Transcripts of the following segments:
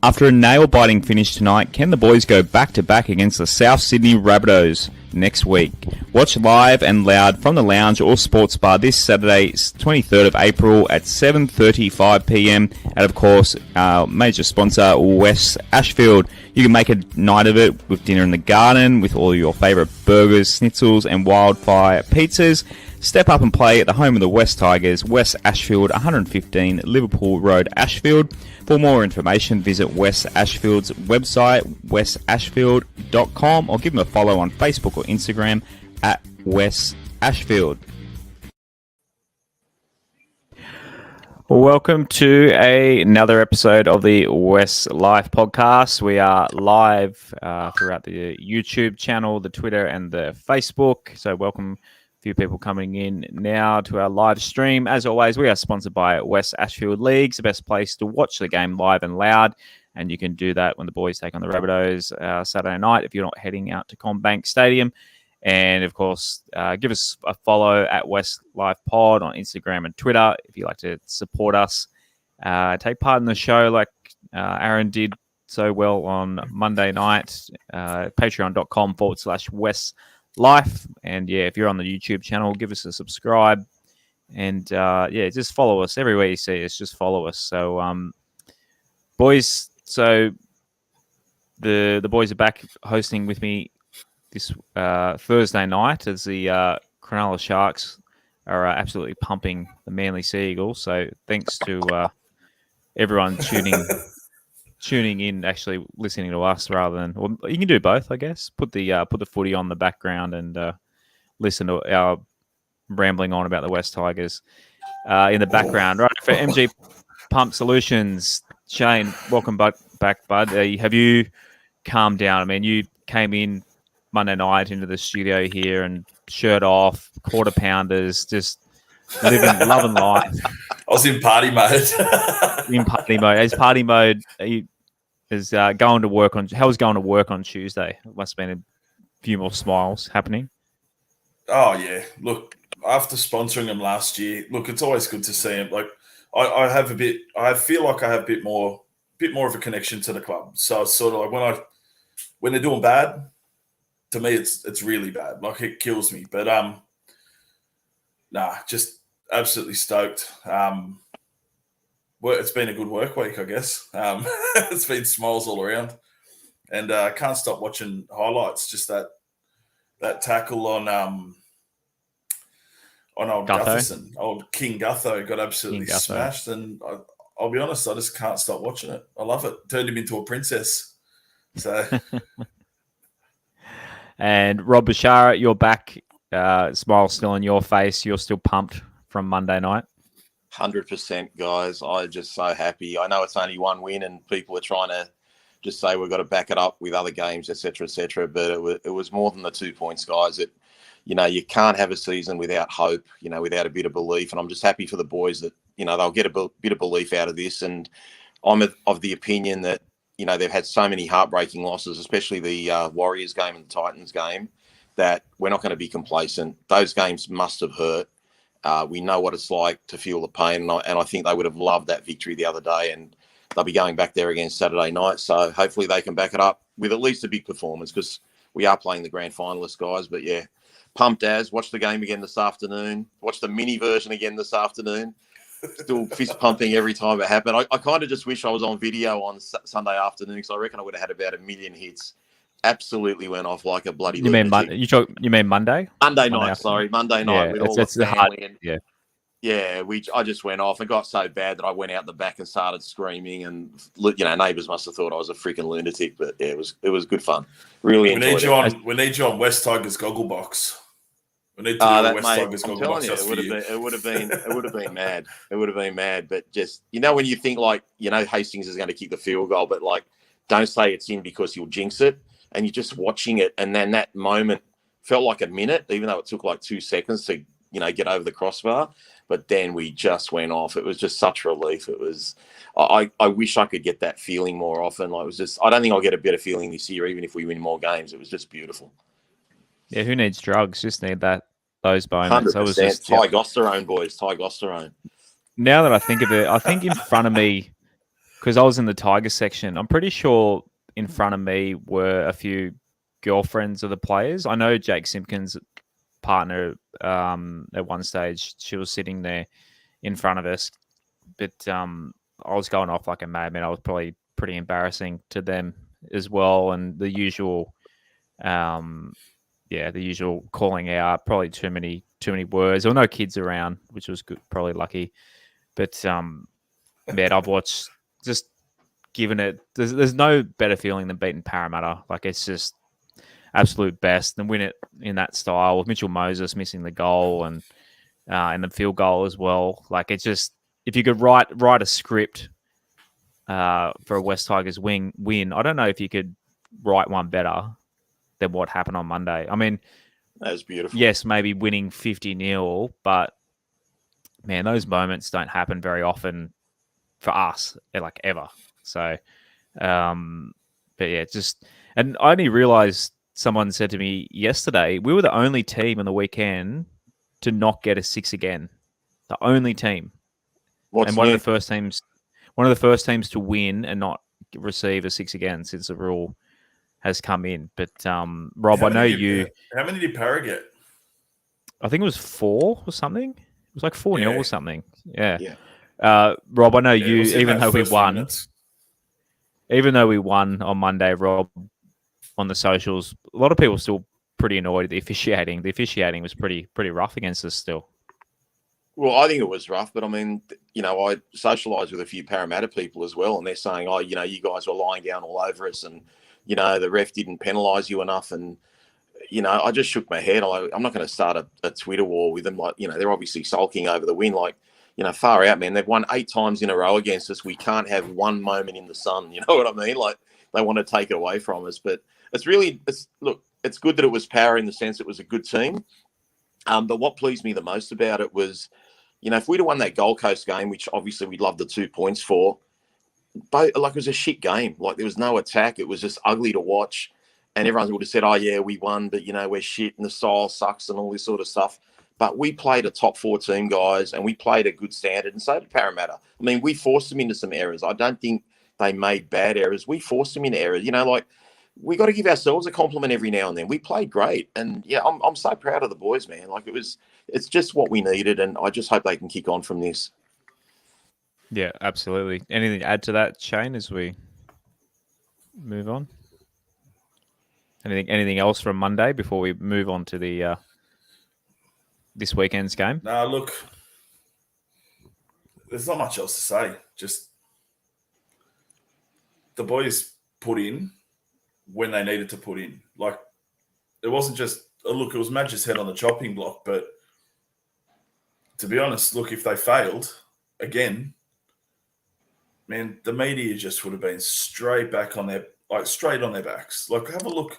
After a nail-biting finish tonight, can the boys go back-to-back against the South Sydney Rabbitohs next week? Watch live and loud from the lounge or sports bar this Saturday, 23rd of April at 7:35pm. And of course, our major sponsor, West Ashfield. You can make a night of it with dinner in the garden, with all your favourite burgers, schnitzels and wildfire pizzas. Step up and play at the home of the West Tigers, West Ashfield, 115 Liverpool Road, Ashfield. For more information, visit West Ashfield's website, westashfield.com, or give them a follow on Facebook or Instagram at West Ashfield. Welcome to another episode of the WestsLife Podcast. We are live throughout the YouTube channel, the Twitter and the Facebook. So welcome. Few people coming in now to our live stream. As always, we are sponsored by West Ashfield Leagues, the best place to watch the game live and loud. And you can do that when the boys take on the Rabbitohs Saturday night if you're not heading out to Commbank Stadium. And of course, give us a follow at WestsLife Pod on Instagram and Twitter if you'd like to support us. Take part in the show like Aaron did so well on Monday night. Patreon.com/WestsLife. And yeah, if you're on the YouTube channel, give us a subscribe and just follow us everywhere you see us. Just follow us. So boys, so the boys are back hosting with me this Thursday night as the Cronulla Sharks are absolutely pumping the Manly Sea Eagles. So thanks to everyone tuning in, actually listening to us rather than, well, you can do both, I guess. Put the footy on the background and listen to our rambling on about the West Tigers in the background. Right, for MG Pump Solutions, Shane, welcome back, bud. Have you calmed down? I mean, you came in Monday night into the studio here and shirt off, quarter pounders, just loving life. I was in party mode. As party mode is going to work on. How was going to work on Tuesday? It must have been a few more smiles happening. Oh yeah, look, after sponsoring them last year, look, it's always good to see them. Like I feel like I have a bit more of a connection to the club. So it's sort of like when they're doing bad, to me it's really bad. Like it kills me. But just absolutely stoked. It's been a good work week, I guess. It's been smiles all around, and I can't stop watching highlights. Just that tackle on old Gutherson, old King Gutho got absolutely smashed, and I'll be honest, I just can't stop watching it. I love it. Turned him into a princess. So, and Rob Bashara, you're back. Smile still on your face. You're still pumped from Monday night. 100%, guys. I'm just so happy. I know it's only one win, and people are trying to just say we've got to back it up with other games, etc., etc. But it was more than the 2 points, guys. You can't have a season without hope, without a bit of belief. And I'm just happy for the boys that they'll get a bit of belief out of this. And I'm of the opinion that they've had so many heartbreaking losses, especially the Warriors game and the Titans game, that we're not going to be complacent. Those games must have hurt. We know what it's like to feel the pain, and I think they would have loved that victory the other day, and they'll be going back there again Saturday night. So hopefully they can back it up with at least a big performance, because we are playing the grand finalists, guys. But yeah, pumped as. Watch the game again this afternoon. Watch the mini version again this afternoon. Still fist pumping every time it happened. I kind of just wish I was on video on Sunday afternoon, because I reckon I would have had about 1 million hits. Absolutely went off like a bloody. You mean Monday? You mean Monday? Monday night. Sorry, Monday night. Yeah, that's the hard. Yeah. I just went off. It got so bad that I went out the back and started screaming, and neighbours must have thought I was a freaking lunatic. But yeah, it was good fun. Really enjoyed it. We need you on West Tigers goggle box. We need to do West Tigers goggle box. It would have been mad. It would have been mad. But just when you think Hastings is going to kick the field goal, but don't say it's in because you'll jinx it. And you're just watching it, and then that moment felt like a minute, even though it took like 2 seconds to, get over the crossbar. But then we just went off. It was just such relief. It was. I wish I could get that feeling more often. It was just. I don't think I'll get a better feeling this year, even if we win more games. It was just beautiful. Yeah, who needs drugs? Just need those moments. 100%. Testosterone, boys. Testosterone. Now that I think of it, I think in front of me, because I was in the Tigers section. I'm pretty sure in front of me were a few girlfriends of the players. I know Jake Simpkins' partner at one stage, she was sitting there in front of us, but I was going off like a madman. I was probably pretty embarrassing to them as well, and the usual, the usual calling out. Probably too many words. There were no kids around, which was good. Probably lucky, but man, I've watched just given it. There's no better feeling than beating Parramatta. Like it's just absolute best, and win it in that style with Mitchell Moses missing the goal and the field goal as well. Like it's just, if you could write a script for a West Tigers win, I don't know if you could write one better than what happened on Monday. I mean, that was beautiful. Yes, maybe winning 50-0, but man, those moments don't happen very often for us, like ever. So, but yeah, just, and I only realized someone said to me yesterday, we were the only team on the weekend to not get a 6 again. The only team. What's and new? one of the first teams to win and not receive a 6 again since the rule has come in. But Rob, I know you. How many did Para get? I think it was 4 or something. It was like 4-0 or something. Yeah. Rob, I know you. Even though we won, on Monday, Rob, on the socials, a lot of people still pretty annoyed at the officiating. The officiating was pretty rough against us still. Well, I think it was rough, but I mean, I socialised with a few Parramatta people as well, and they're saying, oh, you guys were lying down all over us, and the ref didn't penalise you enough, and I just shook my head. I'm not going to start a Twitter war with them. Like, they're obviously sulking over the win. Like, far out, man. They've won 8 times in a row against us. We can't have one moment in the sun. You know what I mean? Like, they want to take it away from us, but it's good that it was Power in the sense it was a good team. But what pleased me the most about it was, if we'd have won that Gold Coast game, which obviously we'd love the 2 points for, but like it was a shit game. Like there was no attack. It was just ugly to watch. And everyone would have said, oh, yeah, we won, but, we're shit and the style sucks and all this sort of stuff. But we played a top 4 team, guys, and we played a good standard, and so did Parramatta. I mean, we forced them into some errors. I don't think they made bad errors. We forced them into errors. We got to give ourselves a compliment every now and then. We played great. And, yeah, I'm so proud of the boys, man. Like, it's just what we needed, and I just hope they can kick on from this. Yeah, absolutely. Anything to add to that, Shane, as we move on? Anything else from Monday before we move on to the this weekend's game? No, look, there's not much else to say. Just the boys put in when they needed to put in. Like, it wasn't just it was Madge's head on the chopping block, but to be honest, look, if they failed again, man, the media just would have been straight on their backs. Like, have a look.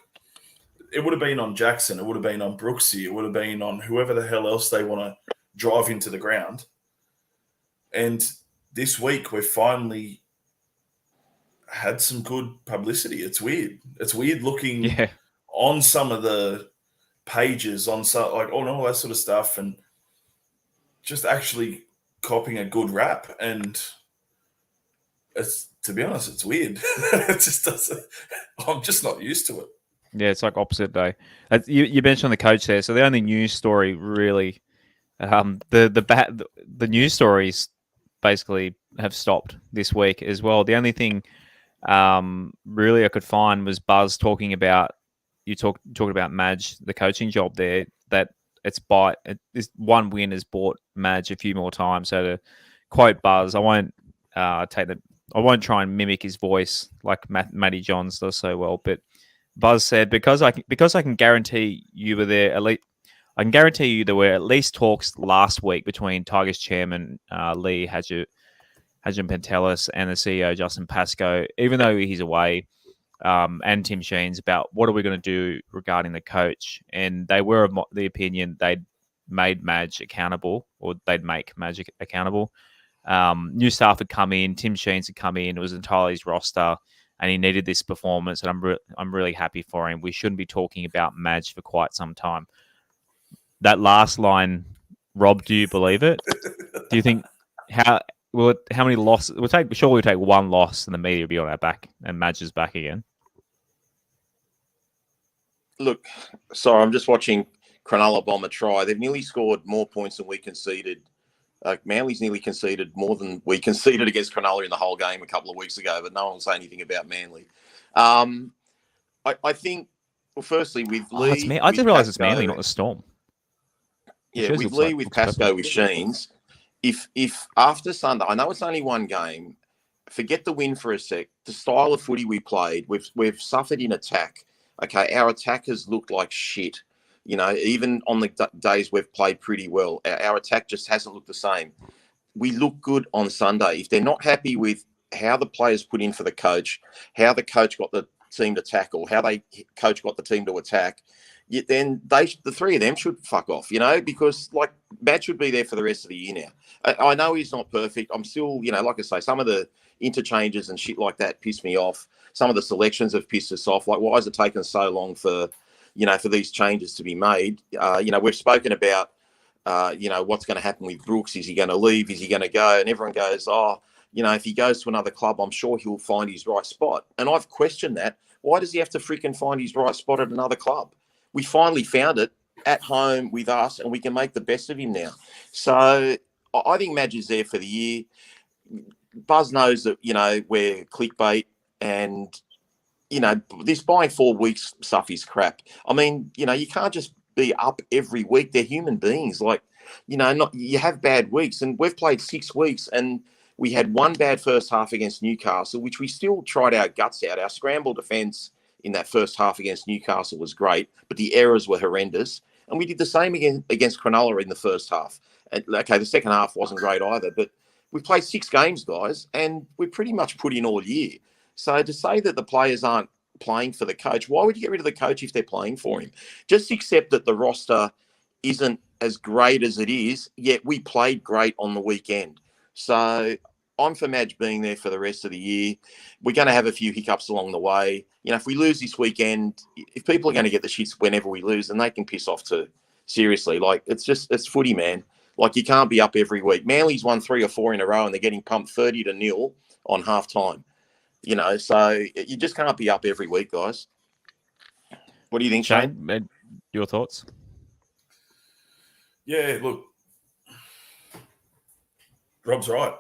It would have been on Jackson. It would have been on Brooksy. It would have been on whoever the hell else they want to drive into the ground. And this week, we've finally had some good publicity. It's weird. It's weird looking on some of the pages, on some, like, all that sort of stuff, and just actually copying a good rap. And to be honest, it's weird. It just doesn't. I'm just not used to it. Yeah, it's like opposite day. You mentioned the coach there, so the only news story really, the news stories basically have stopped this week as well. The only thing really I could find was Buzz talking about talking about Madge, the coaching job there, that this one win has bought Madge a few more times. So to quote Buzz, I won't try and mimic his voice like Matty Johns does so well, but Buzz said, because I can guarantee you were there at least. I can guarantee you there were at least talks last week between Tigers chairman Lee Hadjipantelis and the CEO Justin Pascoe, even though he's away, and Tim Sheens, about what are we going to do regarding the coach. And they were of the opinion they'd made Madge accountable, or they'd make Madge accountable. New staff had come in. Tim Sheens had come in. It was entirely his roster, and he needed this performance. And I'm really happy for him. We shouldn't be talking about Madge for quite some time. That last line, Rob, do you believe it? Do you think how many losses? Surely we'll take one loss, and the media will be on our back, and Madge is back again. Look, sorry, I'm just watching Cronulla Bomber try. They've nearly scored more points than we conceded. Manly's nearly conceded more than we conceded against Cronulla in the whole game a couple of weeks ago, but no one will say anything about Manly. I think, well, firstly, with Lee... I didn't realise it's Manly, not the Storm. Yeah, with Lee, with Pascoe, with Sheens, if after Sunday, I know it's only one game, forget the win for a sec. The style of footy we played, we've suffered in attack. Okay, our attack has looked like shit. You know, even on the days we've played pretty well, our attack just hasn't looked the same. We look good on Sunday. If they're not happy with how the players put in for the coach, how the coach got the team to tackle, how coach got the team to attack, then the three of them should fuck off, you know, because like Matt should be there for the rest of the year now. I know he's not perfect. I'm still, you know, like I say, some of the interchanges and shit like that piss me off. Some of the selections have pissed us off. Like, why has it taken so long for these changes to be made? We've spoken about, what's going to happen with Brooks. Is he going to leave? Is he going to go? And everyone goes, if he goes to another club, I'm sure he'll find his right spot. And I've questioned that. Why does he have to freaking find his right spot at another club? We finally found it at home with us, and we can make the best of him now. So I think Madge is there for the year. Buzz knows that, we're clickbait, and, this buying 4 weeks stuff is crap. I mean, you can't just be up every week. They're human beings. Like, you have bad weeks, and we've played 6 weeks, and we had one bad first half against Newcastle, which we still tried our guts out. Our scramble defence in that first half against Newcastle was great, but the errors were horrendous. And we did the same against Cronulla in the first half. And, okay, the second half wasn't great either, but we played 6 games, guys, and we pretty much put in all year. So to say that the players aren't playing for the coach, why would you get rid of the coach if they're playing for him? Just accept that the roster isn't as great as it is, yet we played great on the weekend. So I'm for Madge being there for the rest of the year. We're going to have a few hiccups along the way. If we lose this weekend, if people are going to get the shits whenever we lose, then they can piss off too. Seriously, like it's footy, man. Like, you can't be up every week. Manly's won 3 or 4 in a row, and they're getting pumped 30-0 on half time. So you just can't be up every week, guys. What do you think, Shane? Your thoughts? Yeah, look, Rob's right.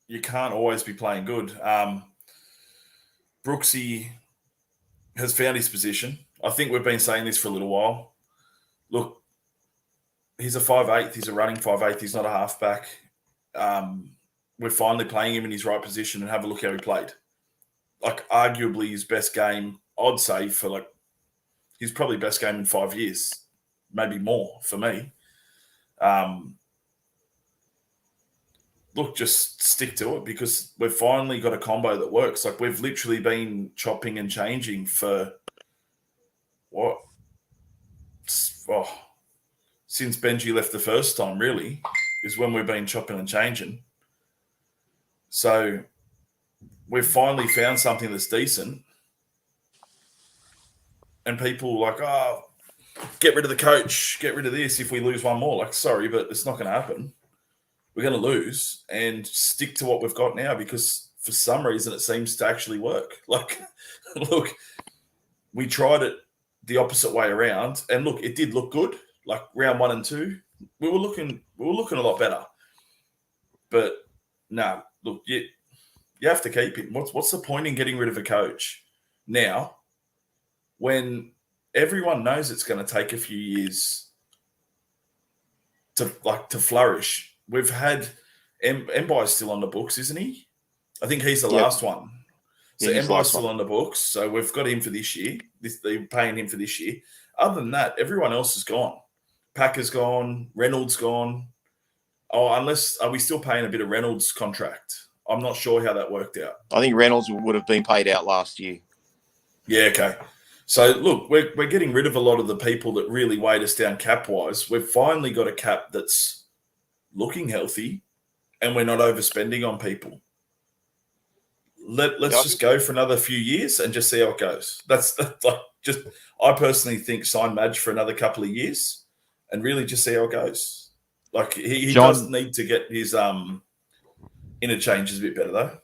You can't always be playing good. Brooksy has found his position. I think we've been saying this for a little while. Look, he's a 5'8". He's a running 5'8". He's not a halfback. We're finally playing him in his right position, and have a look how he played. Like, arguably his best game, I'd say, for his probably best game in 5 years, maybe more for me. Look, just stick to it, because we've finally got a combo that works. Like, we've literally been chopping and changing for since Benji left the first time, really, is when we've been chopping and changing. So we've finally found something that's decent, and people get rid of the coach, get rid of this if we lose one more. Like, sorry, but it's not going to happen. We're going to lose, and stick to what we've got now, because for some reason it seems to actually work. Like, look, we tried it the opposite way around, and look, it did look good. Like, round 1 and 2, we were looking a lot better. But no, look, you have to keep him. What's the point in getting rid of a coach now, when everyone knows it's going to take a few years to flourish? We've had Mbai's still on the books, isn't he? I think he's the last one. So Mbai's still on the books. So we've got him for this year. They're paying him for this year. Other than that, everyone else is gone. Packer's gone. Reynolds gone. Are we still paying a bit of Reynolds' contract? I'm not sure how that worked out. I think Reynolds would have been paid out last year. Yeah, okay. So, look, we're getting rid of a lot of the people that really weighed us down cap-wise. We've finally got a cap that's looking healthy, and we're not overspending on people. Let's just go for another few years and just see how it goes. I personally think sign Madge for another couple of years and really just see how it goes. Like, he does need to get his Interchange is a bit better though.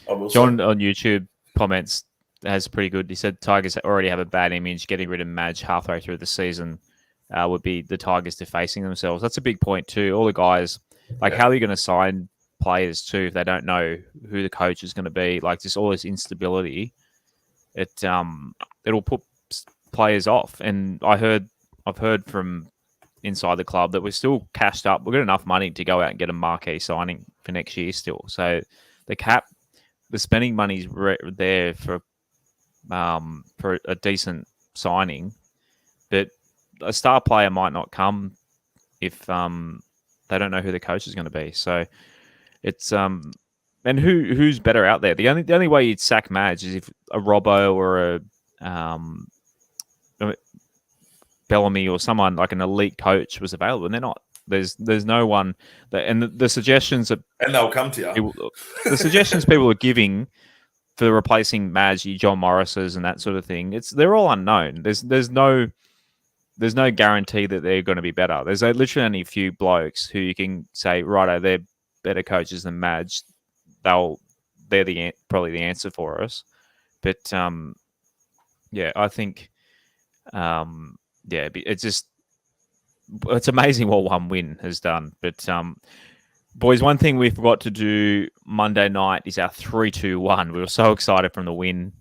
I will John say. on YouTube comments has pretty good. He said Tigers already have a bad image. Getting rid of Madge halfway through the season would be the Tigers defacing themselves. That's a big point too. All the guys, like, how are you going to sign players too if they don't know who the coach is going to be? Like, just all this instability, it'll put players off. And I've heard from inside the club that we're still cashed up. We've got enough money to go out and get a marquee signing for next year still. So the spending money's there for a decent signing, but a star player might not come if they don't know who the coach is going to be. So it's and who's better out there? The only way you'd sack Madge is if a Robbo or a Bellamy or someone like an elite coach was available, and they're not. There's no one that, and the suggestions that and they'll come to you. The suggestions people are giving for replacing Madge, John Morris's, and that sort of thing, they're all unknown. There's no guarantee that they're going to be better. There's literally only a few blokes who you can say, righto, they're better coaches than Madge. They're probably the answer for us. But I think it's amazing what one win has done. But boys, one thing we forgot to do Monday night is our 3-2-1. We were so excited from the win.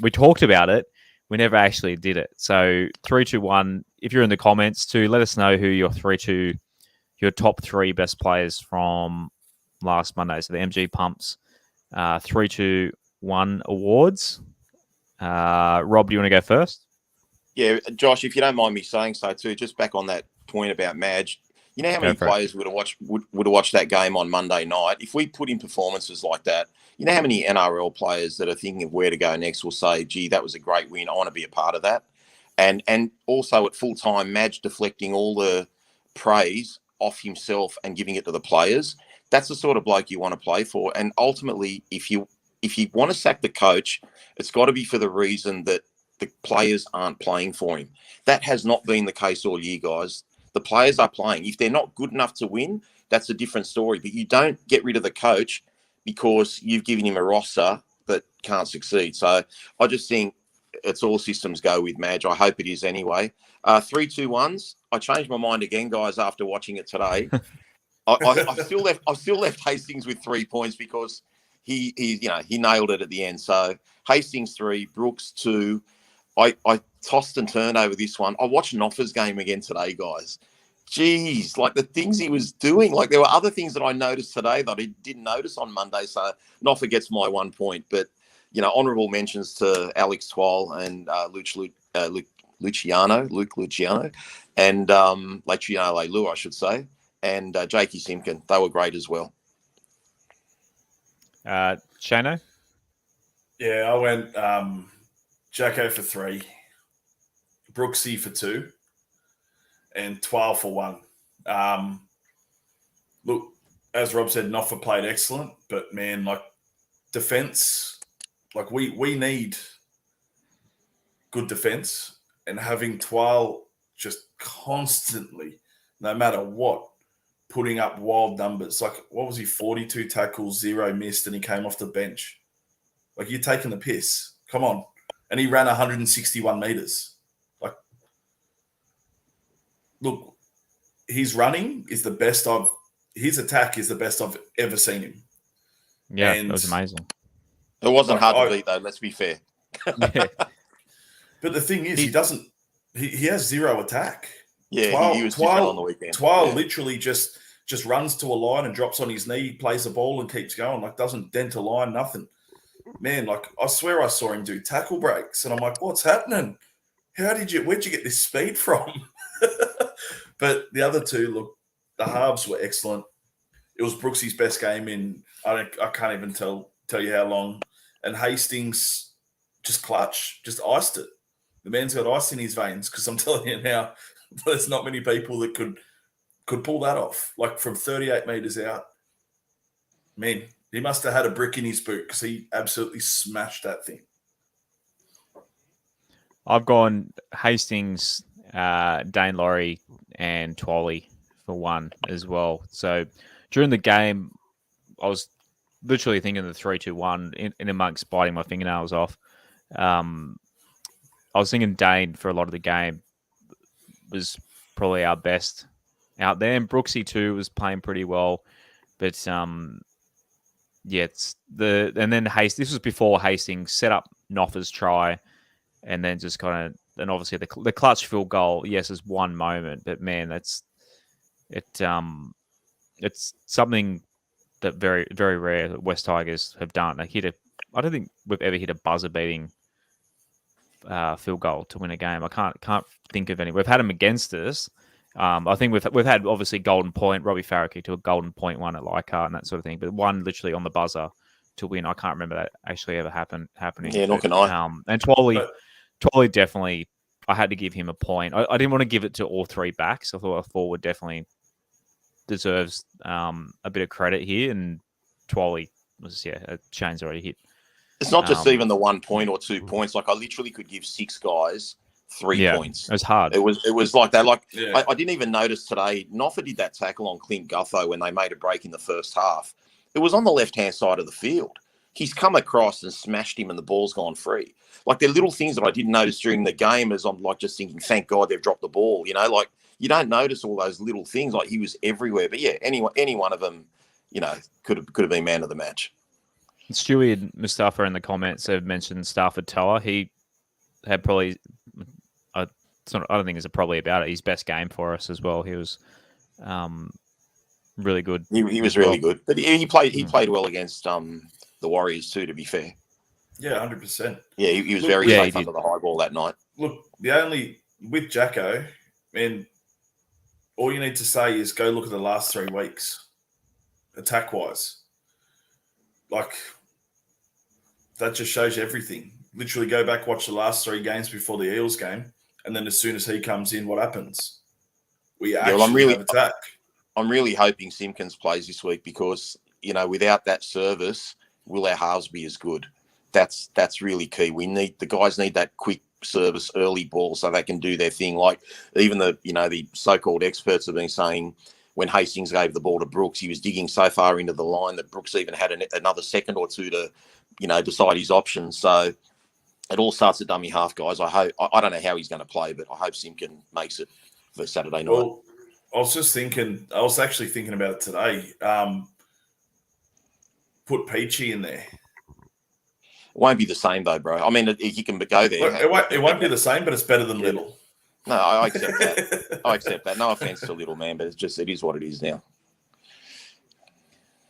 We talked about it. We never actually did it. So 3-2-1. If you're in the comments too, let us know who your top three best players from last Monday. So the MG Pumps 3-2-1 awards. Rob, do you want to go first? Yeah, Josh, if you don't mind me saying so too, just back on that point about Madge, you know how many players would have watched that game on Monday night? If we put in performances like that, you know how many NRL players that are thinking of where to go next will say, gee, that was a great win. I want to be a part of that. And also at full time, Madge deflecting all the praise off himself and giving it to the players. That's the sort of bloke you want to play for. And ultimately, if you want to sack the coach, it's got to be for the reason that the players aren't playing for him. That has not been the case all year, guys. The players are playing. If they're not good enough to win, that's a different story. But you don't get rid of the coach because you've given him a roster that can't succeed. So I just think it's all systems go with Madge. I hope it is anyway. 3-2-1s. I changed my mind again, guys, after watching it today. I still left Hastings with 3 points because he nailed it at the end. So Hastings 3, Brooks 2. I tossed and turned over this one. I watched Noffa's game again today, guys. Jeez, like the things he was doing. Like there were other things that I noticed today that I didn't notice on Monday. So Noffa gets my 1 point. But, honourable mentions to Alex Twal and Luke Luciano, and Luciano Leilua, I should say, and Jakey Simkin. They were great as well. Shano? Yeah, I went Jacko for 3, Brooksy for 2, and 12 for 1. Look, as Rob said, Noffa played excellent, but man, like defense, like we need good defense, and having Twal just constantly, no matter what, putting up wild numbers. Like, what was he? 42 tackles, 0 missed, and he came off the bench. Like, you're taking the piss. Come on. And he ran 161 meters. Like, look, his running is the best his attack is the best I've ever seen him. Yeah, that was amazing. It wasn't hard to beat, though, let's be fair. Yeah. But the thing is, he has 0 attack. Yeah, he was different on the weekend. Twal literally just runs to a line and drops on his knee, plays the ball and keeps going. Like, doesn't dent a line, nothing. Man, like, I swear I saw him do tackle breaks, and I'm like, what's happening? Where'd you get this speed from? But the other two, look, the halves were excellent. It was Brooksy's best game in, I can't even tell you how long. And Hastings just clutch, just iced it. The man's got ice in his veins, because I'm telling you now, there's not many people that could pull that off. Like, from 38 meters out, man, he must have had a brick in his boot, because he absolutely smashed that thing. I've gone Hastings, Dane Laurie, and Twally for 1 as well. So during the game, I was literally thinking the 3-2-1 in amongst biting my fingernails off. I was thinking Dane for a lot of the game was probably our best out there, and Brooksy too was playing pretty well. But it's and then This was before Hastings set up Noffa's try, and then just kind of, and obviously the clutch field goal. Yes, is one moment, but man, it's something that very, very rare that West Tigers have done. I don't think we've ever hit a buzzer beating field goal to win a game. I can't think of any. We've had them against us. I think we've had obviously golden point. Robbie Farah kicked to a golden point one at Leichhardt and that sort of thing, but one literally on the buzzer to win. I can't remember that actually ever happening. Yeah, not can I. And Twally definitely. I had to give him a point. I didn't want to give it to all three backs. I thought a forward definitely deserves a bit of credit here, and Twally was Shane's already hit. It's not just even the 1 point or 2 points. Like I literally could give 6 guys 3 points. It was hard. It was like that. Like I didn't even notice today. Noffa did that tackle on Clint Gutho when they made a break in the first half. It was on the left-hand side of the field. He's come across and smashed him, and the ball's gone free. Like they're little things that I didn't notice during the game. As I'm like just thinking, thank God they've dropped the ball. You know, like you don't notice all those little things. Like he was everywhere. But yeah, any one of them, you know, could have been man of the match. Stewie and Mustafa in the comments have mentioned Stafford Toa. He had probably, I don't think it's probably about it, his best game for us as well. He was really good. He was really good, but he played well against the Warriors too. To be fair, yeah, 100%. Yeah, he was very safe under the high ball that night. Look, with Jacko, man, all you need to say is go look at the last 3 weeks, attack wise, like. That just shows you everything. Literally go back, watch the last 3 games before the Eels game, and then as soon as he comes in, what happens? We actually have attack. I'm really hoping Simpkins plays this week because, you know, without that service, will our halves be as good? That's really key. The guys need that quick service early ball so they can do their thing. Like even the so-called experts have been saying when Hastings gave the ball to Brooks, he was digging so far into the line that Brooks even had another second or two to decide his options. So it all starts at dummy half, guys. I don't know how he's going to play, but I hope Simpkin makes it for Saturday night. Well, I was actually thinking about it today. Put Peachy in there. It won't be the same though, bro. I mean, he can go there. It won't be the same, but it's better than Little. No, I accept that. I accept that. No offense to Little, man, but it is what it is now.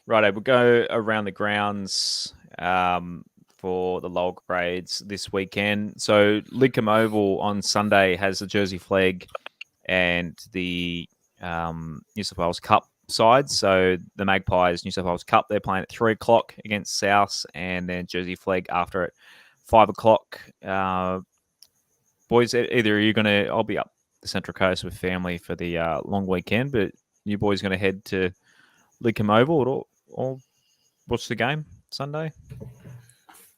Righto, we'll go around the grounds for the lower grades this weekend. So Lidcombe Oval on Sunday has the Jersey Flag and the New South Wales Cup side. So the Magpies New South Wales Cup, they're playing at 3 o'clock against South, and then Jersey Flag after at 5 o'clock. Boys, either I'll be up the Central Coast with family for the long weekend, but you boys going to head to Lidcombe Oval or watch the game Sunday?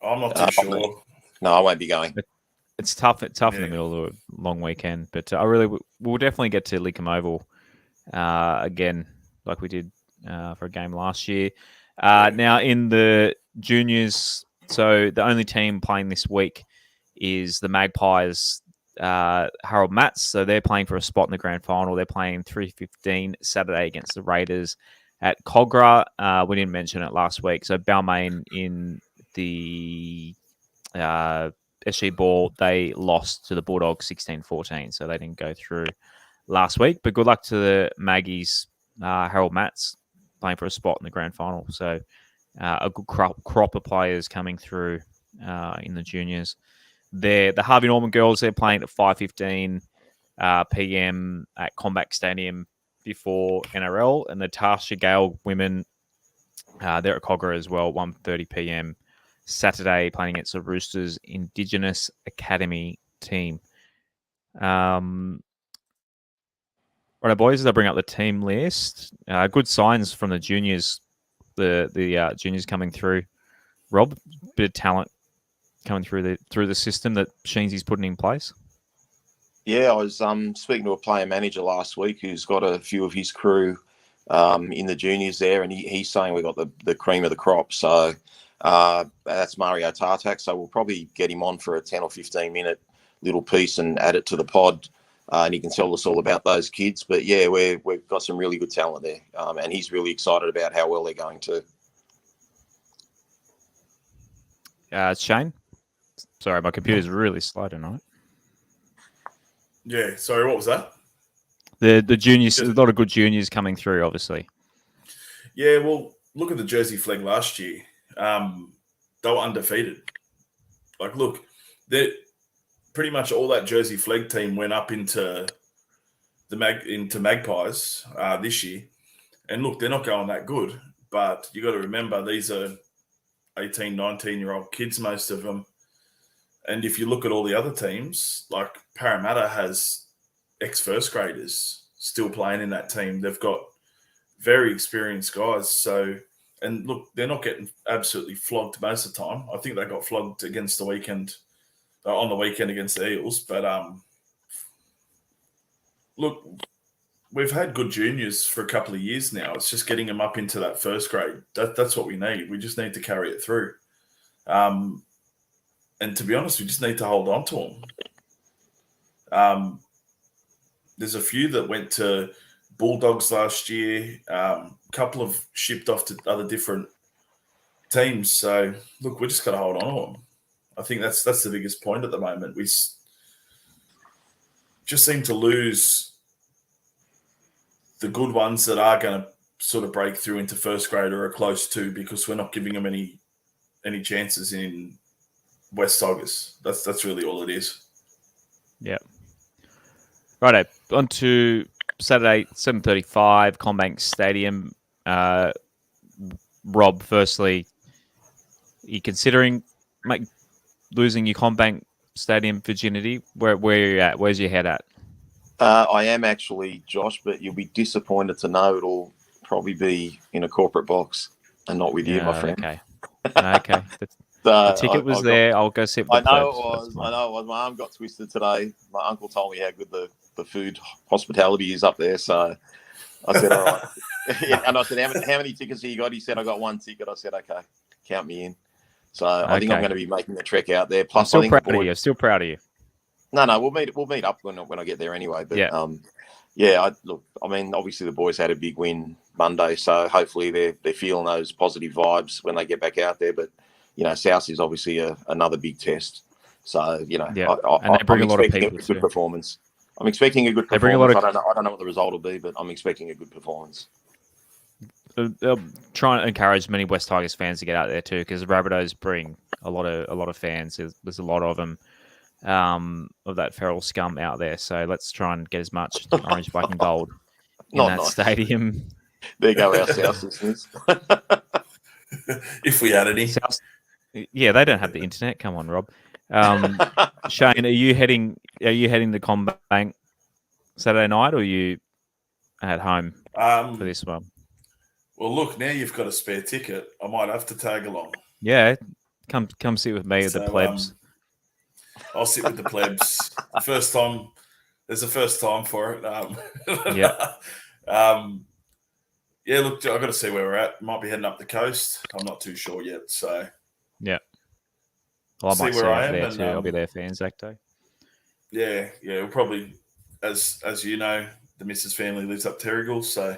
I'm not too sure. No, I won't be going. It's tough. It's tough in the middle of a long weekend, but we'll definitely get to Lidcombe Oval again, like we did for a game last year. Now in the juniors, so the only team playing this week is the Magpies, Harold Matts. So they're playing for a spot in the grand final. They're playing 3:15 Saturday against the Raiders at Cogra. We didn't mention it last week. So Balmain in the SG Ball, they lost to the Bulldogs 16-14. So they didn't go through last week. But good luck to the Maggies, Harold Matts, playing for a spot in the grand final. So a good crop of players coming through in the juniors. The Harvey Norman girls, they're playing at 5:15 p.m. at Commbank Stadium before NRL, and the Tasha Gale women, they're at Cogra as well, 1:30 p.m. Saturday, playing against the Roosters Indigenous Academy team. Right, boys, as I bring up the team list, good signs from the juniors. The juniors coming through. Rob, bit of talent coming through the system that Sheensy's putting in place. Yeah, I was speaking to a player manager last week who's got a few of his crew in the juniors there, and he's saying we got the cream of the crop. So that's Mario Tartak. So we'll probably get him on for a 10 or 15 minute little piece and add it to the pod. And he can tell us all about those kids. But yeah, we've got some really good talent there. And he's really excited about how well they're going too. Shane? Sorry, my computer's really slow tonight. Yeah, sorry, what was that? The juniors, a lot of good juniors coming through, obviously. Yeah, well, look at the Jersey Flag last year. They were undefeated. Like, look, pretty much all that Jersey Flag team went up into Magpies this year. And look, they're not going that good. But you got to remember, these are 18, 19-year-old kids, most of them. And if you look at all the other teams, like Parramatta has ex-first graders still playing in that team. They've got very experienced guys. So, and look, they're not getting absolutely flogged most of the time. I think they got flogged on the weekend against the Eels. But look, we've had good juniors for a couple of years now. It's just getting them up into that first grade. That's what we need. We just need to carry it through. And to be honest, we just need to hold on to them. There's a few that went to Bulldogs last year. A couple of shipped off to other different teams. So, look, we just got to hold on to them. I think that's the biggest point at the moment. We just seem to lose the good ones that are going to sort of break through into first grade or are close to, because we're not giving them any chances in West Tigers. That's really all it is. Yeah. Righto. On to Saturday, 7:35, Commbank Stadium. Rob, firstly, are you considering losing your Commbank Stadium virginity? Where are you at? Where's your head at? I am actually, Josh, but you'll be disappointed to know it'll probably be in a corporate box and not with you, my friend. Okay. Okay. The ticket was there. I'll go sit with the I know it was. My arm got twisted today. My uncle told me how good the food hospitality is up there. So I said, all right. Yeah, and I said, how many tickets have you got? He said, I got one ticket. I said, okay, count me in. So I think I'm going to be making the trek out there. Plus, I'm still proud of you. No, we'll meet up when I get there anyway. But obviously the boys had a big win Monday, so hopefully they're feeling those positive vibes when they get back out there. But South is obviously another big test. So and they bring a lot of people. Good performance. I'm expecting a good performance. I don't know what the result will be, but I'm expecting a good performance. They'll try and encourage many West Tigers fans to get out there too, because the Rabbitohs bring a lot of fans. There's a lot of them. Of that feral scum out there. So let's try and get as much orange, black and gold in that stadium. There go our South listeners. If we had any. Yeah, they don't have the internet. Come on, Rob. Shane, are you heading to Commbank Saturday night, or are you at home for this one? Well, look, now you've got a spare ticket. I might have to tag along. Yeah, come sit with me at the plebs. I'll sit with the plebs. There's a first time for it. Look, I've got to see where we're at. Might be heading up the coast. I'm not too sure yet. So, yeah. Well, I might see where I am there too. I'll be there for Anzac Day. Yeah. We'll probably, as you know, the Mrs. family lives up Terrigal, so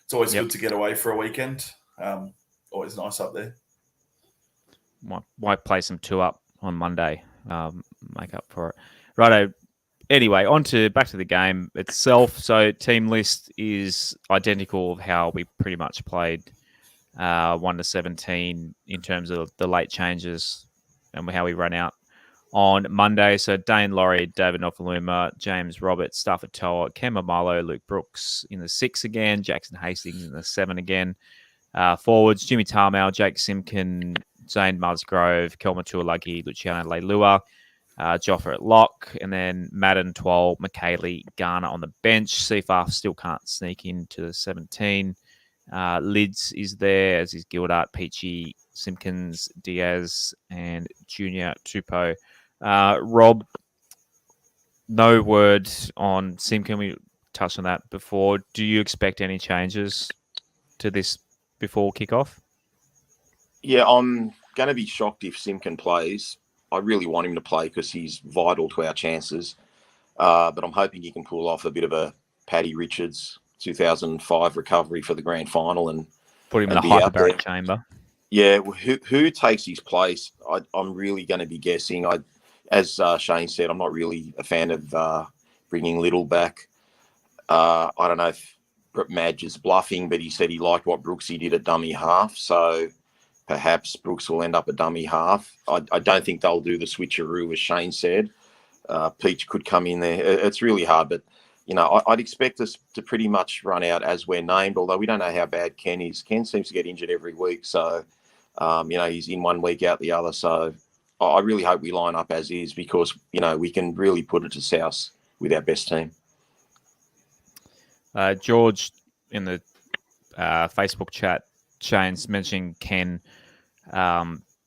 it's always good to get away for a weekend. Always nice up there. Might play some 2-up on Monday. Make up for it. Righto. Anyway, back to the game itself. So team list is identical of how we pretty much played 1 to 17 in terms of the late changes and how we ran out on Monday. So Dane Laurie, David Nofaluma, James Roberts, Stafford Toa, Kemba Marlowe, Luke Brooks in the 6 again, Jackson Hastings in the 7 again. Forwards, Jimmy Tarmow, Jake Simkin, Zane Musgrove, Kelma Tuolagi, Luciano Leilua, Joffa at lock, and then Madden, Twal, McKaylee, Garner on the bench. Seafar still can't sneak into the 17. Lids is there, as is Gildart, Peachy, Simpkins, Diaz, and Junior Tupou. Rob, no word on Simkin. We touched on that before. Do you expect any changes to this before kickoff? Yeah, I'm going to be shocked if Simkin plays. I really want him to play because he's vital to our chances. But I'm hoping he can pull off a bit of a Paddy Richards 2005 recovery for the grand final and Put him in the be out there. hyperbaric chamber. Yeah, well, who takes his place? I'm really going to be guessing. As Shane said, I'm not really a fan of bringing Little back. I don't know if Madge is bluffing, but he said he liked what Brooksy did at dummy half. So perhaps Brooks will end up at dummy half. I don't think they'll do the switcheroo, as Shane said. Peach could come in there. It's really hard, but I'd expect us to pretty much run out as we're named, although we don't know how bad Ken is. Ken seems to get injured every week, so, he's in 1 week, out the other. So I really hope we line up as is because, we can really put it to South with our best team. George, in the Facebook chat, Shane's mentioning Ken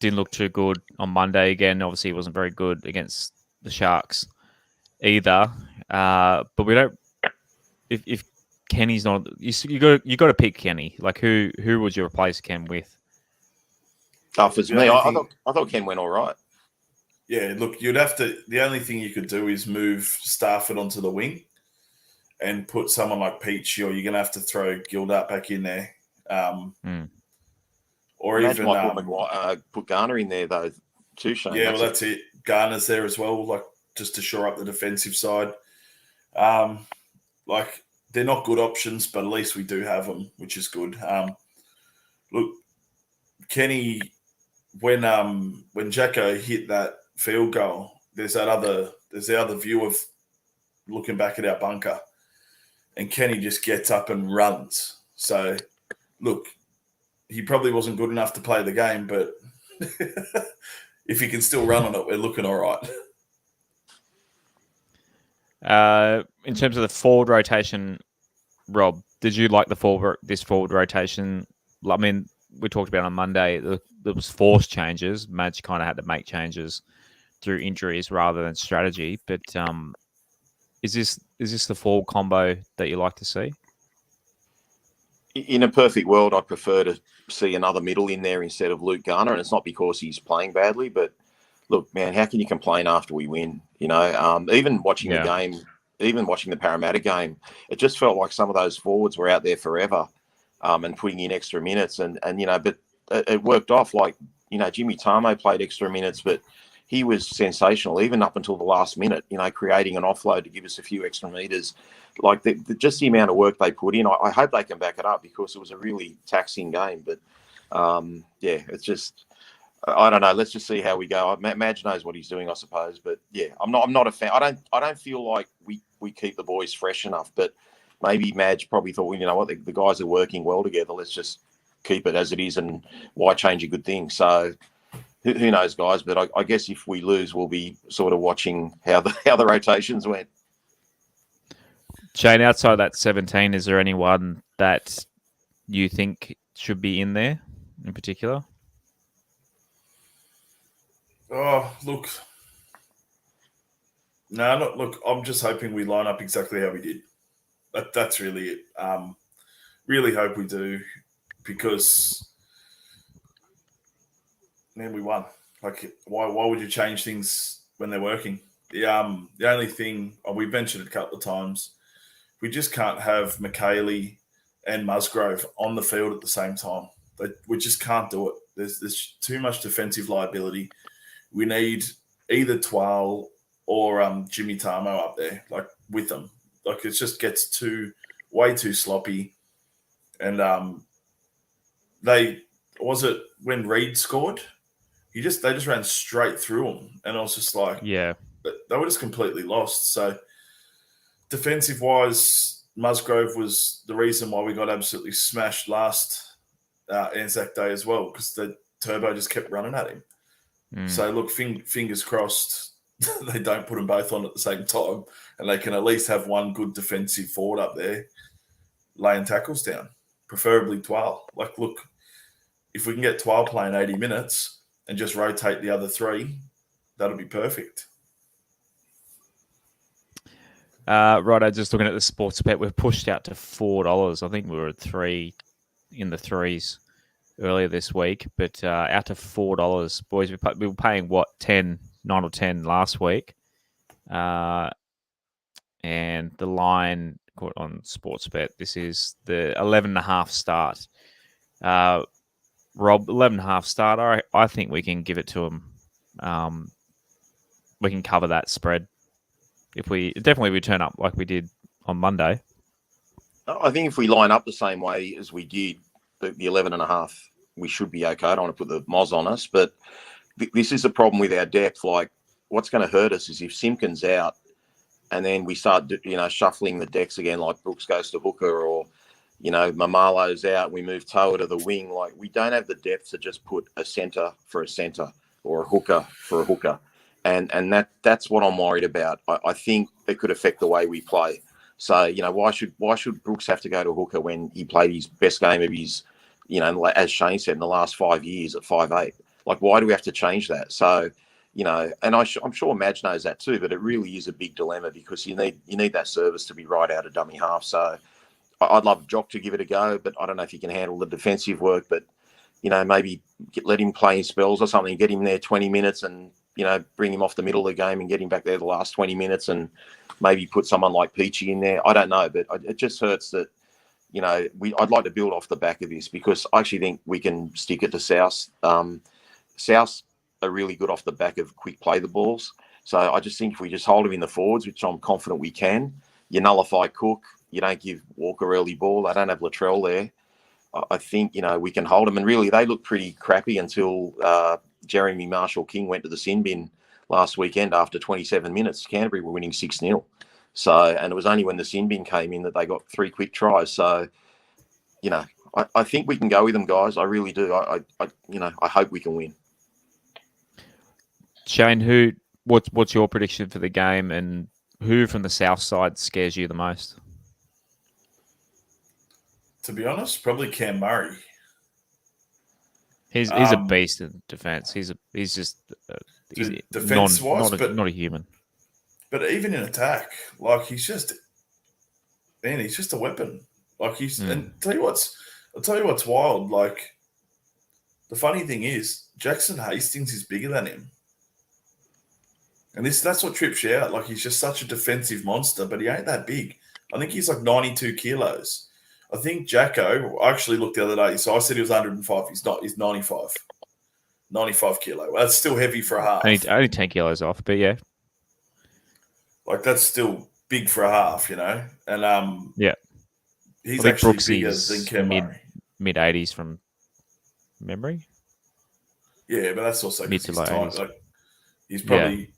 didn't look too good on Monday again. Obviously, he wasn't very good against the Sharks either. But we don't. If Kenny's not, you got to pick Kenny. Like who would you replace Ken with? For me, I thought Ken went all right. Yeah, look, you'd have to. The only thing you could do is move Stafford onto the wing and put someone like Peach, or you're going to have to throw Gildart back in there. Or Imagine even put Garner in there though too, Shane. Yeah, that's it. Garner's there as well, like just to shore up the defensive side. Like they're not good options, but at least we do have them, which is good. Look, Kenny, when Jacko hit that field goal, there's the other view of looking back at our bunker, and Kenny just gets up and runs. So, look, he probably wasn't good enough to play the game, but if he can still run on it, we're looking all right. In terms of the forward rotation, Rob, did you like this forward rotation? I mean, we talked about on Monday, there was forced changes. Madge kind of had to make changes through injuries rather than strategy. But is this the forward combo that you like to see? In a perfect world, I'd prefer to see another middle in there instead of Luke Garner, and it's not because he's playing badly, but look, man, how can you complain after we win? Even watching the game, even watching the Parramatta game, it just felt like some of those forwards were out there forever, and putting in extra minutes, and but it worked off. Like Jimmy Tamo played extra minutes, but he was sensational even up until the last minute. Creating an offload to give us a few extra meters. Like just the amount of work they put in, I hope they can back it up because it was a really taxing game. But it's just I don't know. Let's just see how we go. Madge knows what he's doing, I suppose. But yeah, I'm not a fan. I don't feel like we keep the boys fresh enough. But maybe Madge probably thought, well, you know what, the guys are working well together. Let's just keep it as it is, and why change a good thing? So who knows, guys? But I guess if we lose, we'll be sort of watching how the rotations went. Shane, outside that 17, is there anyone that you think should be in there in particular? Oh, look. No, look, I'm just hoping we line up exactly how we did. That's really it. Really hope we do, because, man, we won. Like, why would you change things when they're working? The only thing, we've mentioned it a couple of times, we just can't have McKaylee and Musgrove on the field at the same time. We just can't do it. There's too much defensive liability. We need either Twal or Jimmy Tamo up there, like with them. Like it just gets way too sloppy. And when Reed scored, they just ran straight through them, and I was just like, yeah, they were just completely lost. So defensive wise, Musgrove was the reason why we got absolutely smashed last Anzac Day as well, because the Turbo just kept running at him. So look, fingers crossed they don't put them both on at the same time, and they can at least have one good defensive forward up there laying tackles down, preferably Twal. Like, look, if we can get Twal playing 80 minutes and just rotate the other three, that'll be perfect. Right, just looking at the sports bet, we've pushed out to $4. I think we were at $3 in the threes earlier this week, but out to $4. Boys, we were paying what, 9 or 10 last week, and the line on Sportsbet, this is the 11.5 start. Rob, 11.5 start. I think we can give it to him. We can cover that spread if we turn up like we did on Monday. I think if we line up the same way as we did the 11.5, we should be okay. I don't want to put the moz on us, but this is a problem with our depth. Like, what's going to hurt us is if Simpkins out and then we start, shuffling the decks again, like Brooks goes to hooker or, Mamalo's out, we move Toa to the wing. Like, we don't have the depth to just put a centre for a centre or a hooker for a hooker. And that's what I'm worried about. I think it could affect the way we play. So, why should Brooks have to go to hooker when he played his best game of his, as Shane said, in the last 5 years at 5'8"? Like, why do we have to change that? So, and I'm sure Madge knows that too, but it really is a big dilemma because you need that service to be right out of dummy half. So I'd love Jock to give it a go, but I don't know if he can handle the defensive work, but, maybe let him play in spells or something, get him there 20 minutes and, bring him off the middle of the game and get him back there the last 20 minutes and maybe put someone like Peachy in there. I don't know, but it just hurts that, I'd like to build off the back of this because I actually think we can stick it to South. South are really good off the back of quick play the balls. So I just think if we just hold him in the forwards, which I'm confident we can, you nullify Cook, you don't give Walker early ball. I don't have Latrell there. I think, we can hold them. And really, they look pretty crappy until Jeremy Marshall-King went to the sin bin last weekend after 27 minutes. Canterbury were winning 6-0. So, and it was only when the sin bin came in that they got 3 quick tries. So, I think we can go with them, guys. I really do. I hope we can win. Shane, what's your prediction for the game, and who from the south side scares you the most? To be honest, probably Cam Murray. He's a beast in defense. He's defense-wise, not a human. But even in attack, like he's just a weapon. Like and I'll tell you what's wild. Like the funny thing is, Jackson Hastings is bigger than him. And that's what trips you out. Like, he's just such a defensive monster, but he ain't that big. I think he's like 92 kilos. I think Jacko, I actually looked the other day, so I said he was 105. He's not. He's 95. 95 kilo. That's still heavy for a half. Only 10 kilos off, but yeah. Like, that's still big for a half, And, yeah. He's actually bigger than Cam Murray. Mid-80s from memory. Yeah, but that's also mid to low 80s. Like, he's probably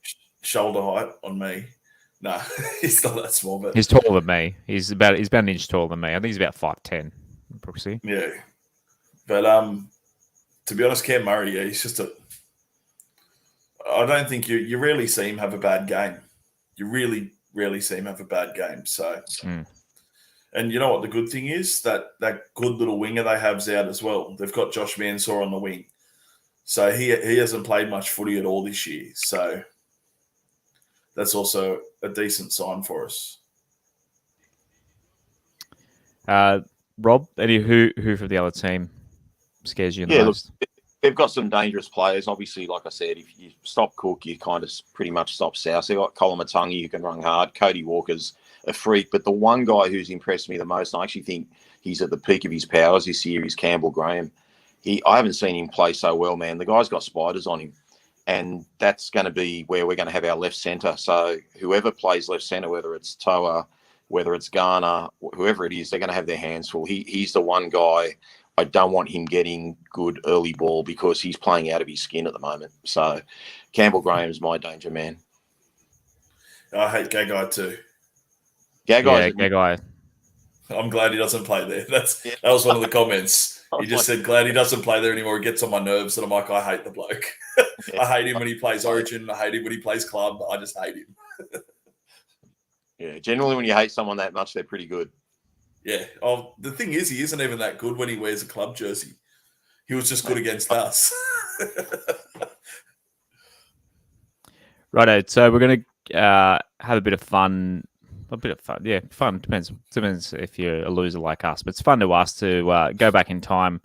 shoulder height on me. No, he's not that small, but he's taller than me. He's about an inch taller than me. I think he's about 5'10", Brooksy. Yeah, but to be honest, Cam Murray, he's just I don't think you rarely see him have a bad game. You really rarely see him have a bad game. So, and you know what the good thing is that good little winger they have's out as well. They've got Josh Mansour on the wing, so he hasn't played much footy at all this year. So. That's also a decent sign for us. Rob, who from the other team scares you the most? Look, they've got some dangerous players. Obviously, like I said, if you stop Cook, you kind of pretty much stop South. They've got Colin Matungi who can run hard. Cody Walker's a freak. But the one guy who's impressed me the most, and I actually think he's at the peak of his powers this year, is Campbell Graham. I haven't seen him play so well, man. The guy's got spiders on him. And that's going to be where we're going to have our left centre. So whoever plays left centre, whether it's Toa, whether it's Garner, whoever it is, they're going to have their hands full. He's the one guy I don't want him getting good early ball because he's playing out of his skin at the moment. So Campbell Graham's my danger man. I hate Gagai too. Gagai. I'm glad he doesn't play there. That was one of the comments. He just said, glad he doesn't play there anymore. He gets on my nerves. And I'm like, I hate the bloke. I hate him when he plays Origin. I hate him when he plays club. I just hate him. Yeah, generally when you hate someone that much, they're pretty good. Yeah. Oh, the thing is, he isn't even that good when he wears a club jersey. He was just good against us. Righto. So we're going to have a bit of fun a bit of fun. Yeah, fun. Depends if you're a loser like us. But it's fun to us to go back in time